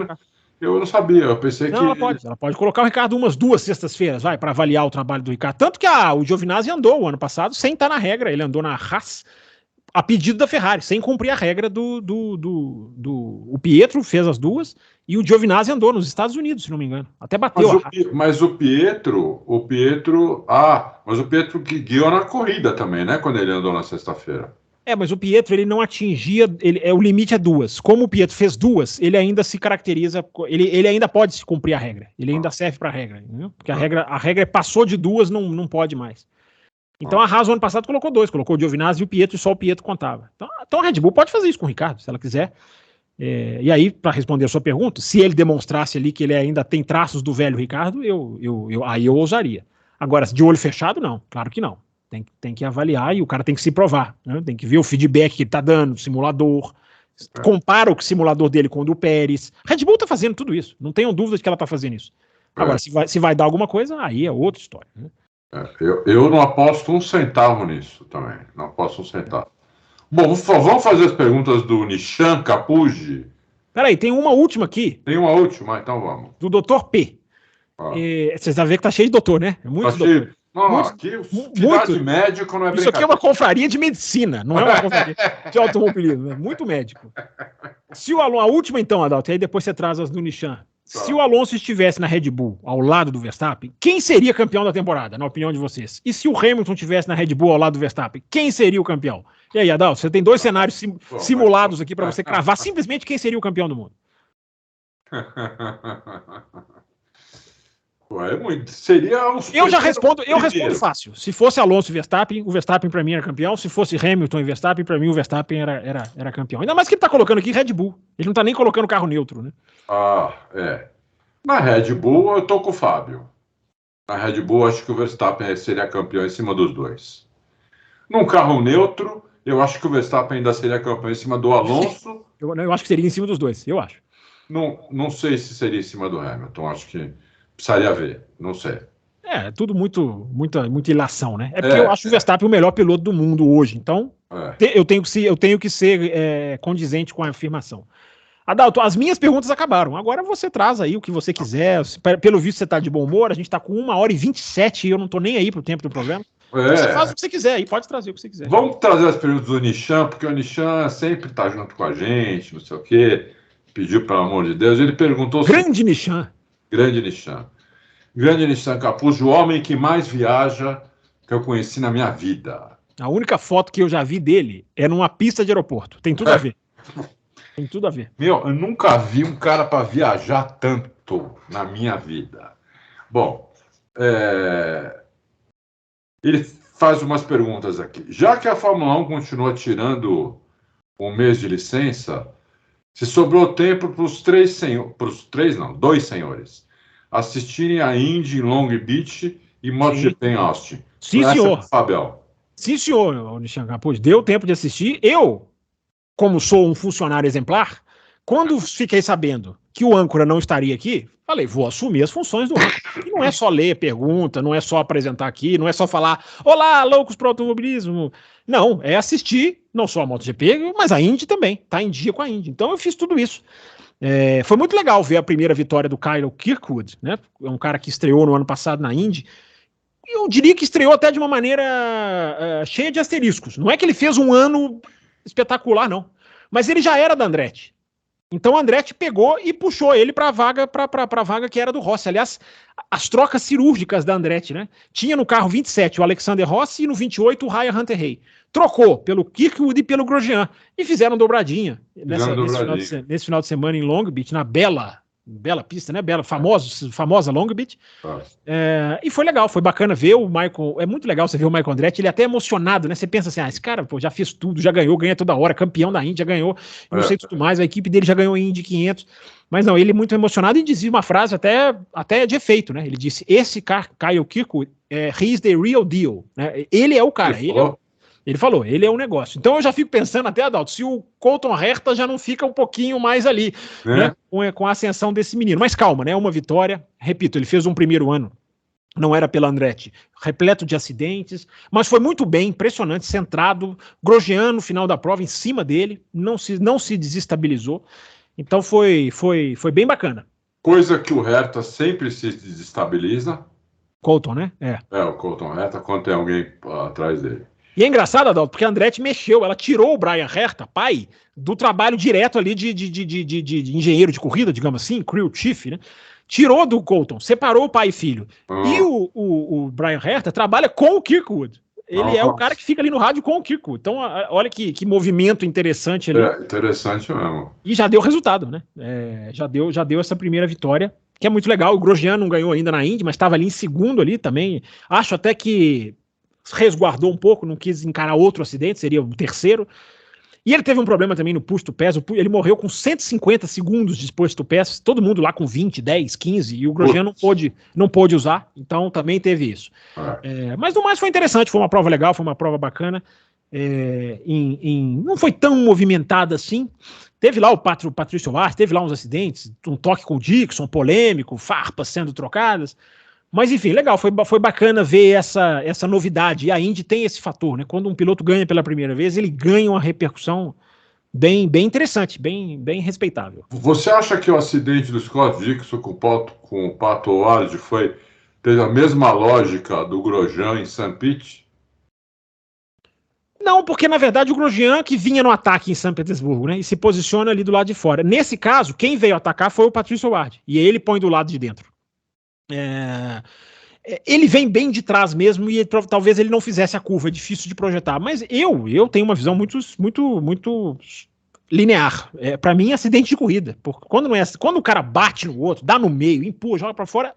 Eu não sabia, eu pensei que... Ela pode colocar o Ricardo umas 2 sextas-feiras, para avaliar o trabalho do Ricardo. Tanto que o Giovinazzi andou o ano passado sem estar na regra, ele andou na Haas a pedido da Ferrari, sem cumprir a regra o Pietro fez as 2 e o Giovinazzi andou nos Estados Unidos, se não me engano. Até bateu. Mas o Pietro que guiou na corrida também, né? Quando ele andou na sexta-feira. Mas o Pietro, ele não atingia, o limite é 2. Como o Pietro fez 2, ele ainda se caracteriza, ele ainda pode se cumprir a regra, ele ainda serve para a regra, entendeu? Porque a regra passou de 2, não pode mais. Então a Haas, no ano passado, colocou 2, colocou o Giovinazzi e o Pietro, e só o Pietro contava. Então a Red Bull pode fazer isso com o Ricardo, se ela quiser. E aí, para responder a sua pergunta, se ele demonstrasse ali que ele ainda tem traços do velho Ricardo, aí eu ousaria. Agora, de olho fechado, não, claro que não. Tem que avaliar e o cara tem que se provar, né? Tem que ver o feedback que ele tá dando, o simulador, compara o simulador dele com o do Pérez. Red Bull tá fazendo tudo isso, não tenham dúvida de que ela tá fazendo isso. Agora, se vai dar alguma coisa, aí é outra história, né? Eu não aposto 1 centavo nisso também, não aposto 1 centavo. Bom, vamos fazer as perguntas do Nishan Capuji. Peraí, tem uma última aqui. Tem uma última, então vamos. Do Dr. P. Vocês vão ver que tá cheio de doutor, né? É muito doutor. Não, aqui, cidade médico não é brincadeira. Isso aqui é uma confraria de medicina, não é uma confraria de automobilismo, é muito médico. Se o Alonso, a última então, Adalto, e aí depois você traz as do Nishan. Se o Alonso estivesse na Red Bull, ao lado do Verstappen, quem seria campeão da temporada, na opinião de vocês? E se o Hamilton estivesse na Red Bull ao lado do Verstappen, quem seria o campeão? E aí, Adalto, você tem 2 cenários simulados aqui para você cravar simplesmente quem seria o campeão do mundo. Eu respondo fácil. Se fosse Alonso e Verstappen, o Verstappen para mim era campeão. Se fosse Hamilton e Verstappen, para mim o Verstappen era campeão. Ainda mais que ele tá colocando aqui Red Bull. Ele não tá nem colocando carro neutro, né? Na Red Bull eu tô com o Fábio. Na Red Bull acho que o Verstappen seria campeão em cima dos 2. Num carro neutro, eu acho que o Verstappen ainda seria campeão em cima do Alonso. Eu acho que seria em cima dos 2, eu acho. Não sei se seria em cima do Hamilton, acho que precisaria ver, não sei. Tudo muita ilação, né? Porque eu acho o Verstappen o melhor piloto do mundo hoje, então eu tenho que ser condizente com a afirmação. Adalto, as minhas perguntas acabaram, agora você traz aí o que você quiser, pelo visto você tá de bom humor, a gente tá com 1h27 e eu não tô nem aí pro tempo do programa. Você faz o que você quiser aí, pode trazer o que você quiser. Vamos trazer as perguntas do Nishan, porque o Nishan sempre tá junto com a gente, não sei o quê, pediu pelo amor de Deus, ele perguntou... Grande Nishan. Grande Nishan. Grande Nissan Capuzzi, o homem que mais viaja que eu conheci na minha vida. A única foto que eu já vi dele é numa pista de aeroporto. Tem tudo a ver. Tem tudo a ver. Meu, eu nunca vi um cara para viajar tanto na minha vida. Bom, ele faz umas perguntas aqui. Já que a Fórmula 1 continua tirando um mês de licença, se sobrou tempo para os dois senhores, assistirem a Indy em Long Beach e MotoGP em Austin. Sim, senhor. Fabel. Sim, senhor, Nishan Capuzzi. Deu tempo de assistir. Eu, como sou um funcionário exemplar, quando fiquei sabendo que o âncora não estaria aqui, falei, vou assumir as funções do âncora. E não é só ler pergunta, não é só apresentar aqui, não é só falar, olá, loucos pro automobilismo. Não, é assistir, não só a MotoGP, mas a Indy também, tá em dia com a Indy. Então eu fiz tudo isso. Foi muito legal ver a primeira vitória do Kyle Kirkwood, né? É um cara que estreou no ano passado na Indy. Eu diria que estreou até de uma maneira cheia de asteriscos. Não é que ele fez um ano espetacular, não. Mas ele já era da Andretti. Então o Andretti pegou e puxou ele para a vaga que era do Rossi. Aliás, as trocas cirúrgicas da Andretti, né? Tinha no carro 27 o Alexander Rossi e no 28 o Ryan Hunter-Reay. Trocou pelo Kirkwood e pelo Grosjean. E fizeram dobradinha, nesse final de semana em Long Beach, na bela pista, né? Famosa Long Beach. E foi legal, foi bacana ver o Michael. É muito legal você ver o Michael Andretti, ele é até emocionado, né? Você pensa assim, esse cara já fez tudo, já ganhou, ganha toda hora, campeão da Indy, já ganhou, não sei tudo mais, a equipe dele já ganhou Indy 500. Mas não, ele é muito emocionado e dizia uma frase até de efeito, né? Ele disse: esse Kyle Kirkwood, he's the real deal, né? Ele é o cara, ele falou, ele é um negócio. Então eu já fico pensando até, Adalto, se o Colton Herta já não fica um pouquinho mais ali, né, com a ascensão desse menino. Mas calma, né? Uma vitória. Repito, ele fez um primeiro ano, não era pela Andretti, repleto de acidentes, mas foi muito bem, impressionante, centrado. Grosjean no final da prova, em cima dele, não se desestabilizou. Então foi bem bacana. Coisa que o Herta sempre se desestabiliza. Colton, né? O Colton Herta, quando tem alguém atrás dele. E é engraçado, Adalto, porque a Andretti mexeu, ela tirou o Brian Herta, pai, do trabalho direto ali de engenheiro de corrida, digamos assim, crew chief, né? Tirou do Colton, separou o pai e filho. E o Brian Herta trabalha com o Kirkwood. Ele é o cara que fica ali no rádio com o Kirkwood. Então, olha que movimento interessante ali. Interessante mesmo. E já deu resultado, né? Já deu essa primeira vitória, que é muito legal. O Grosjean não ganhou ainda na Indy, mas estava ali em segundo ali também. Acho até que resguardou um pouco, não quis encarar outro acidente, seria o terceiro. E ele teve um problema também no push to pass, ele morreu com 150 segundos de push to pass, todo mundo lá com 20, 10, 15, e o Grosjean não pôde usar, então também teve isso. Mas no mais foi interessante, foi uma prova legal, foi uma prova bacana, não foi tão movimentada assim. Teve lá o Patrício Ward, teve lá uns acidentes, um toque com o Dixon, polêmico, farpas sendo trocadas. Mas, enfim, legal, foi bacana ver essa novidade. E a Indy tem esse fator, né? Quando um piloto ganha pela primeira vez, ele ganha uma repercussão bem interessante, bem respeitável. Você acha que o acidente do Scott Dixon com o Pato Ward teve a mesma lógica do Grosjean em St. Pete? Não, porque, na verdade, o Grosjean que vinha no ataque em São Petersburgo, né? E se posiciona ali do lado de fora. Nesse caso, quem veio atacar foi o Patrício Ward. E ele põe do lado de dentro. Ele vem bem de trás mesmo e talvez ele não fizesse a curva, é difícil de projetar, mas eu tenho uma visão muito linear. Para mim, acidente de corrida, porque quando o cara bate no outro, dá no meio, empurra, joga para fora,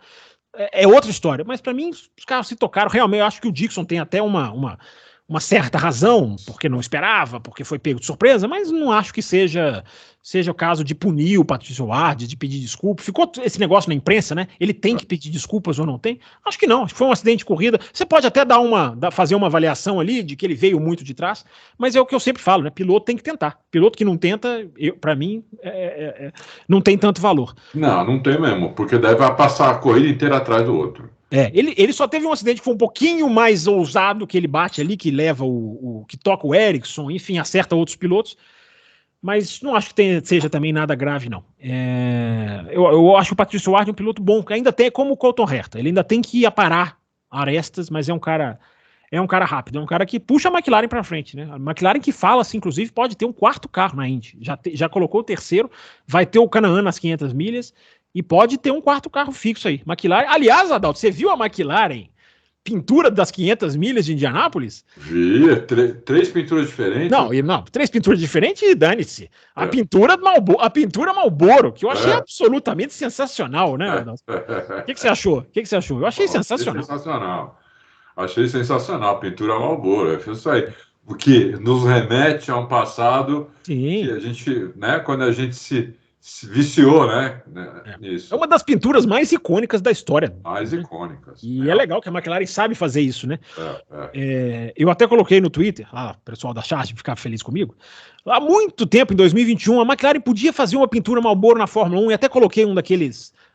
é outra história. Mas para mim, os caras se tocaram realmente. Eu acho que o Dixon tem até uma certa razão, porque não esperava, porque foi pego de surpresa, mas não acho que seja o caso de punir o Patrício Ward, de pedir desculpa. Ficou esse negócio na imprensa, né? Ele tem que pedir desculpas ou não tem? Acho que não, acho que foi um acidente de corrida. Você pode até fazer uma avaliação ali de que ele veio muito de trás, mas é o que eu sempre falo, né? Piloto tem que tentar. Piloto que não tenta, para mim, não tem tanto valor. Não tem mesmo, porque deve passar a corrida inteira atrás do outro. Ele só teve um acidente que foi um pouquinho mais ousado, que ele bate ali, que leva que toca o Ericsson, enfim, acerta outros pilotos, mas não acho que seja também nada grave, não. Eu acho o Patrício Ward um piloto bom, que ainda tem como o Colton Herta, ele ainda tem que aparar arestas, mas é um cara rápido, é um cara que puxa a McLaren para frente, né? A McLaren que fala-se, inclusive, pode ter um quarto carro na Indy, já colocou o terceiro, vai ter o Canaan nas 500 milhas, E pode ter um quarto carro fixo aí. McLaren. Aliás, Adalto, você viu a McLaren pintura das 500 milhas de Indianápolis? Vi, três pinturas diferentes. Não, 3 pinturas diferentes e dane-se. A pintura Marlboro, que eu achei absolutamente sensacional, né, Adalto? O que você achou? Eu achei sensacional. Achei sensacional. A pintura Marlboro. É isso aí. O que nos remete a um passado que a gente, né, quando a gente se viciou, né? Nisso. É uma das pinturas mais icônicas da história. Mais icônicas. E é legal que a McLaren sabe fazer isso, né? Eu até coloquei no Twitter, o pessoal da Charge ficar feliz comigo. Há muito tempo, em 2021, a McLaren podia fazer uma pintura Marlboro na Fórmula 1 e até coloquei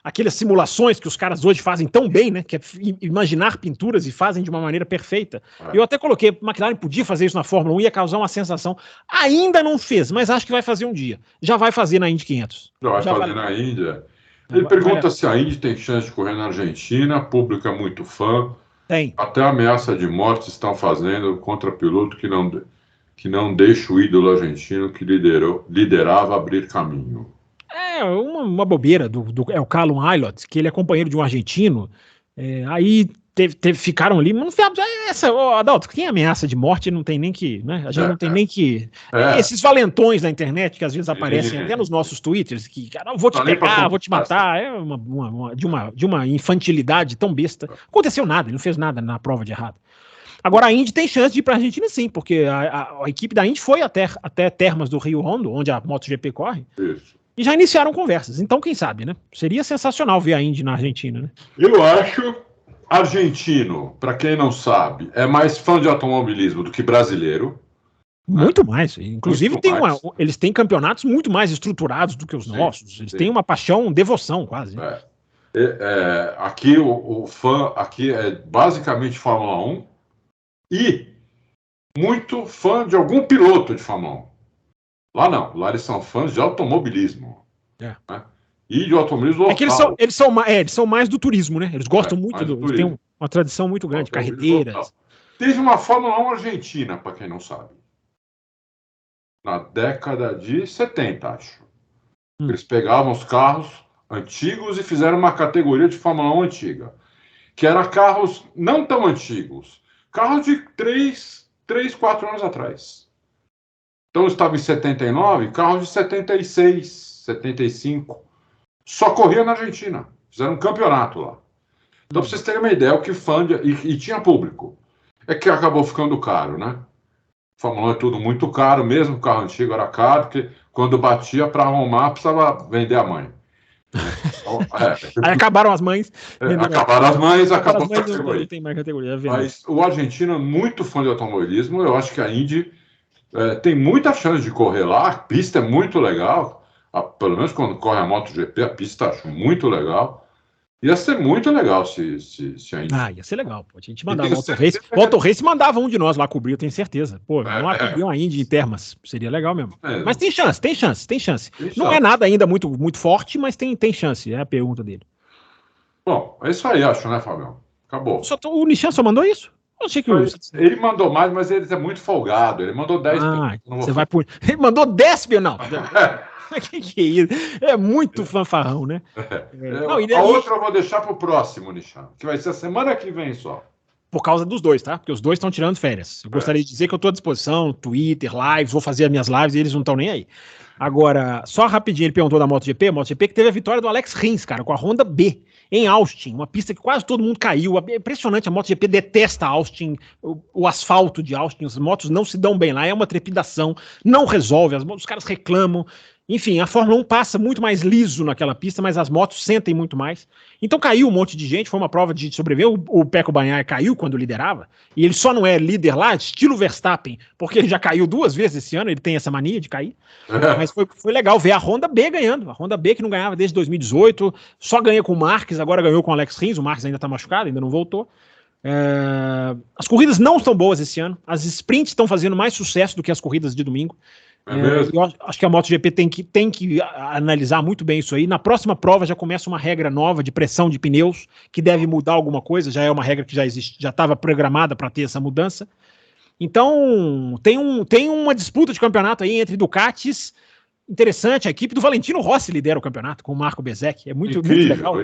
aquelas simulações que os caras hoje fazem tão bem, né? Que é imaginar pinturas e fazem de uma maneira perfeita. Eu até coloquei, a McLaren podia fazer isso na Fórmula 1, ia causar uma sensação. Ainda não fez, mas acho que vai fazer um dia. Já vai fazer na Indy 500. Já vai fazer na Índia. Ele pergunta se a Indy tem chance de correr na Argentina, público é muito fã. Tem. Até ameaça de morte estão fazendo contra piloto que não deixa o ídolo argentino que liderava abrir caminho. É uma bobeira é o Callum Aylott, que ele é companheiro de um argentino. Aí ficaram ali, mas não Adalto, quem ameaça de morte não tem nem que, né? A gente não tem nem que. Esses valentões da internet que às vezes aparecem até nos nossos twitters, que, cara, vou te pegar, vou te matar, de uma infantilidade tão besta. Não aconteceu nada, ele não fez nada na prova de errado. Agora a Indy tem chance de ir para a Argentina, sim, porque a equipe da Indy foi até Termas do Rio Hondo, onde a MotoGP corre. Isso. E já iniciaram conversas. Então, quem sabe, né? Seria sensacional ver a Indy na Argentina, né? Eu acho argentino, para quem não sabe, é mais fã de automobilismo do que brasileiro. Muito mais. Inclusive, eles têm campeonatos muito mais estruturados do que os nossos. Eles têm uma paixão, devoção, quase. Aqui o fã aqui é basicamente Fórmula 1 e muito fã de algum piloto de Fórmula 1. Lá não, lá eles são fãs de automobilismo. Né? E de automobilismo local. É que eles são mais do turismo, né? Eles gostam muito eles têm uma tradição muito grande de carreteiras. Local. Teve uma Fórmula 1 argentina, para quem não sabe. Na década de 70, acho. Eles pegavam os carros antigos e fizeram uma categoria de Fórmula 1 antiga. Que era carros não tão antigos. Carros de 3, 4 anos atrás. Então, estava em 79, carro de 76, 75. Só corria na Argentina. Fizeram um campeonato lá. Então, para vocês terem uma ideia, o que fã e tinha público. É que acabou ficando caro, né? Fórmula 1 é tudo muito caro, mesmo o carro antigo era caro, porque quando batia para arrumar, precisava vender a mãe. Aí acabaram as mães. Acabou a categoria. Não tem mais categoria. Mas o argentino é muito fã de automobilismo. Eu acho que a Indy tem muita chance de correr lá. A pista é muito legal. Pelo menos quando corre a MotoGP, a pista acho muito legal. Ia ser muito legal se a Indy... ia ser legal. Pô. A gente mandava o Auto Race mandava um de nós lá cobrir, eu tenho certeza. Pô, vamos lá cobrir uma Indy em Termas. Seria legal mesmo. Mas tem chance. Não é nada ainda muito, muito forte, mas tem chance. É a pergunta dele. Bom, é isso aí, acho, né, Fabião? Acabou. O Nishan só mandou isso? Eu achei que ele mandou mais, mas ele é muito folgado. Ele mandou 10. Ele mandou 10, não. Que é isso? É muito fanfarrão, né? A outra eu vou deixar para o próximo, Nishan, que vai ser a semana que vem só. Por causa dos dois, tá? Porque os dois estão tirando férias. Eu gostaria de dizer que eu estou à disposição, Twitter, lives, vou fazer as minhas lives e eles não estão nem aí. Agora, só rapidinho, ele perguntou da MotoGP que teve a vitória do Alex Rins, cara, com a Honda B, em Austin, uma pista que quase todo mundo caiu. É impressionante, a MotoGP detesta Austin, o asfalto de Austin, as motos não se dão bem lá, é uma trepidação, não resolve, os caras reclamam. Enfim, a Fórmula 1 passa muito mais liso naquela pista, mas as motos sentem muito mais. Então caiu um monte de gente, foi uma prova de sobreviver. O Pecco Bagnaia caiu quando liderava, e ele só não é líder lá, estilo Verstappen, porque ele já caiu 2 vezes esse ano, ele tem essa mania de cair. Mas foi legal ver a Honda B ganhando. A Honda B que não ganhava desde 2018, só ganha com o Marques, agora ganhou com o Alex Rins, o Marques ainda está machucado, ainda não voltou. As corridas não estão boas esse ano, as sprints estão fazendo mais sucesso do que as corridas de domingo. Eu acho que a MotoGP tem que analisar muito bem isso aí. Na próxima prova já começa uma regra nova de pressão de pneus, que deve mudar alguma coisa, já é uma regra que já existe, já estava programada para ter essa mudança. Então tem uma disputa de campeonato aí entre Ducatis interessante, a equipe do Valentino Rossi lidera o campeonato com o Marco Bezzecchi, é muito legal.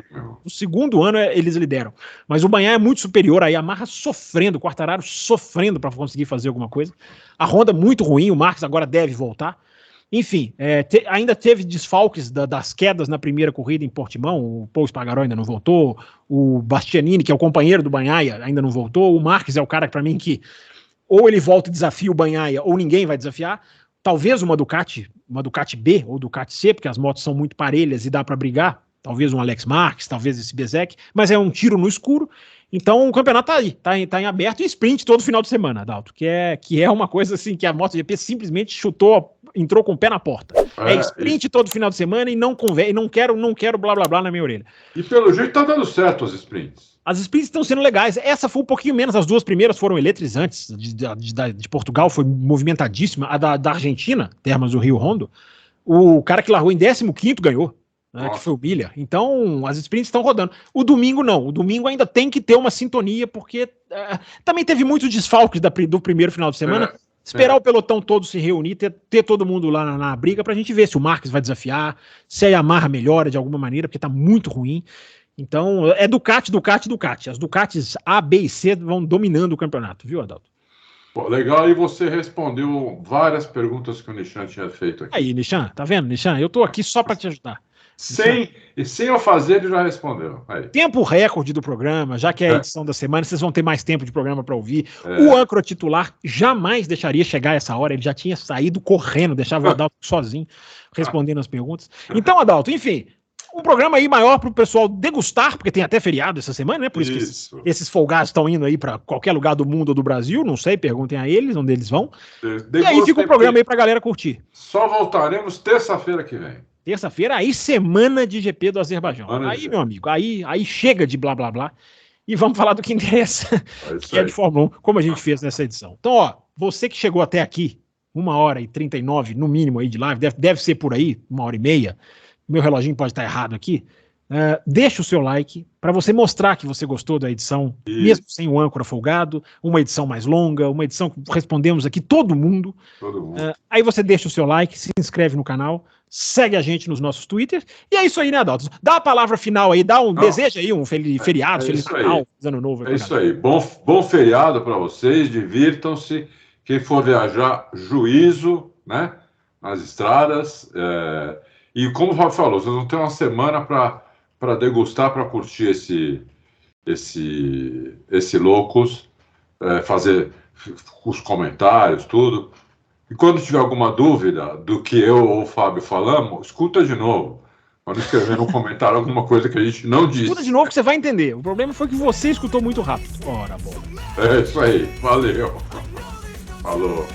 No segundo ano eles lideram, mas o Bagnaia é muito superior, a Yamaha sofrendo, o Quartararo sofrendo para conseguir fazer alguma coisa, a Honda muito ruim, o Marques agora deve voltar. Enfim, ainda teve desfalques das quedas na primeira corrida em Portimão, o Paul Espargaró ainda não voltou, o Bastianini, que é o companheiro do Bagnaia, ainda não voltou, o Marques é o cara para mim que ou ele volta e desafia o Bagnaia ou ninguém vai desafiar, talvez uma Ducati B ou Ducati C, porque as motos são muito parelhas e dá para brigar, talvez um Alex Marques, talvez esse Bezzecchi, mas é um tiro no escuro. Então o campeonato tá em aberto e sprint todo final de semana, Adalto, que é uma coisa assim que a MotoGP simplesmente entrou com o pé na porta. É sprint todo final de semana e não quero blá blá blá na minha orelha. E pelo jeito tá dando certo as sprints. As sprints estão sendo legais. Essa foi um pouquinho menos, as duas primeiras foram eletrizantes. De Portugal foi movimentadíssima. A da Argentina, Termas do Rio Hondo, o cara que largou em 15º ganhou. Que foi o Miller. Então, as sprints estão rodando. O domingo não. O domingo ainda tem que ter uma sintonia, porque também teve muitos desfalques do primeiro final de semana. Esperar o pelotão todo se reunir, ter todo mundo lá na briga, pra gente ver se o Marques vai desafiar, se a Yamaha melhora de alguma maneira, porque tá muito ruim. Então, é Ducati. As Ducatis A, B e C vão dominando o campeonato, viu, Adalto? Pô, legal, e você respondeu várias perguntas que o Nishan tinha feito aqui. Aí, Nishan, tá vendo, Nishan? Eu tô aqui só pra te ajudar. Sem eu fazer, ele já respondeu. Aí. Tempo recorde do programa, já que é a edição da semana, vocês vão ter mais tempo de programa para ouvir. O âncora titular jamais deixaria chegar essa hora, ele já tinha saído correndo, deixava o Adalto sozinho respondendo as perguntas. Então, Adalto, enfim, um programa aí maior para o pessoal degustar, porque tem até feriado essa semana, né? Por isso que esses folgados estão indo aí para qualquer lugar do mundo ou do Brasil, não sei, perguntem a eles onde eles vão. E aí fica um programa aí para a galera curtir. Só voltaremos terça-feira que vem. Terça-feira, aí semana de GP do Azerbaijão. Aí, meu amigo, aí chega de blá blá blá e vamos falar do que interessa, que é de Fórmula 1, como a gente fez nessa edição. Então, ó, você que chegou até aqui, 1h39 no mínimo aí de live, deve ser por aí, 1h30, meu reloginho pode estar errado aqui, deixa o seu like para você mostrar que você gostou da edição, mesmo sem o âncora folgado, uma edição mais longa, uma edição que respondemos aqui todo mundo. Aí você deixa o seu like, se inscreve no canal, segue a gente nos nossos Twitters, e é isso aí, né, Adalto? Dá a palavra final aí, deseja aí um feriado, feliz Natal, ano novo. É isso aí, bom feriado para vocês, divirtam-se, quem for viajar, juízo, né, nas estradas, e como o Fábio falou, vocês vão ter uma semana para degustar, para curtir esse Loucos, fazer os comentários, tudo. E quando tiver alguma dúvida do que eu ou o Fábio falamos, escuta de novo. Para não escrever no comentário alguma coisa que a gente não disse. Escuta de novo que você vai entender. O problema foi que você escutou muito rápido. Ora, bom. É isso aí. Valeu. Falou.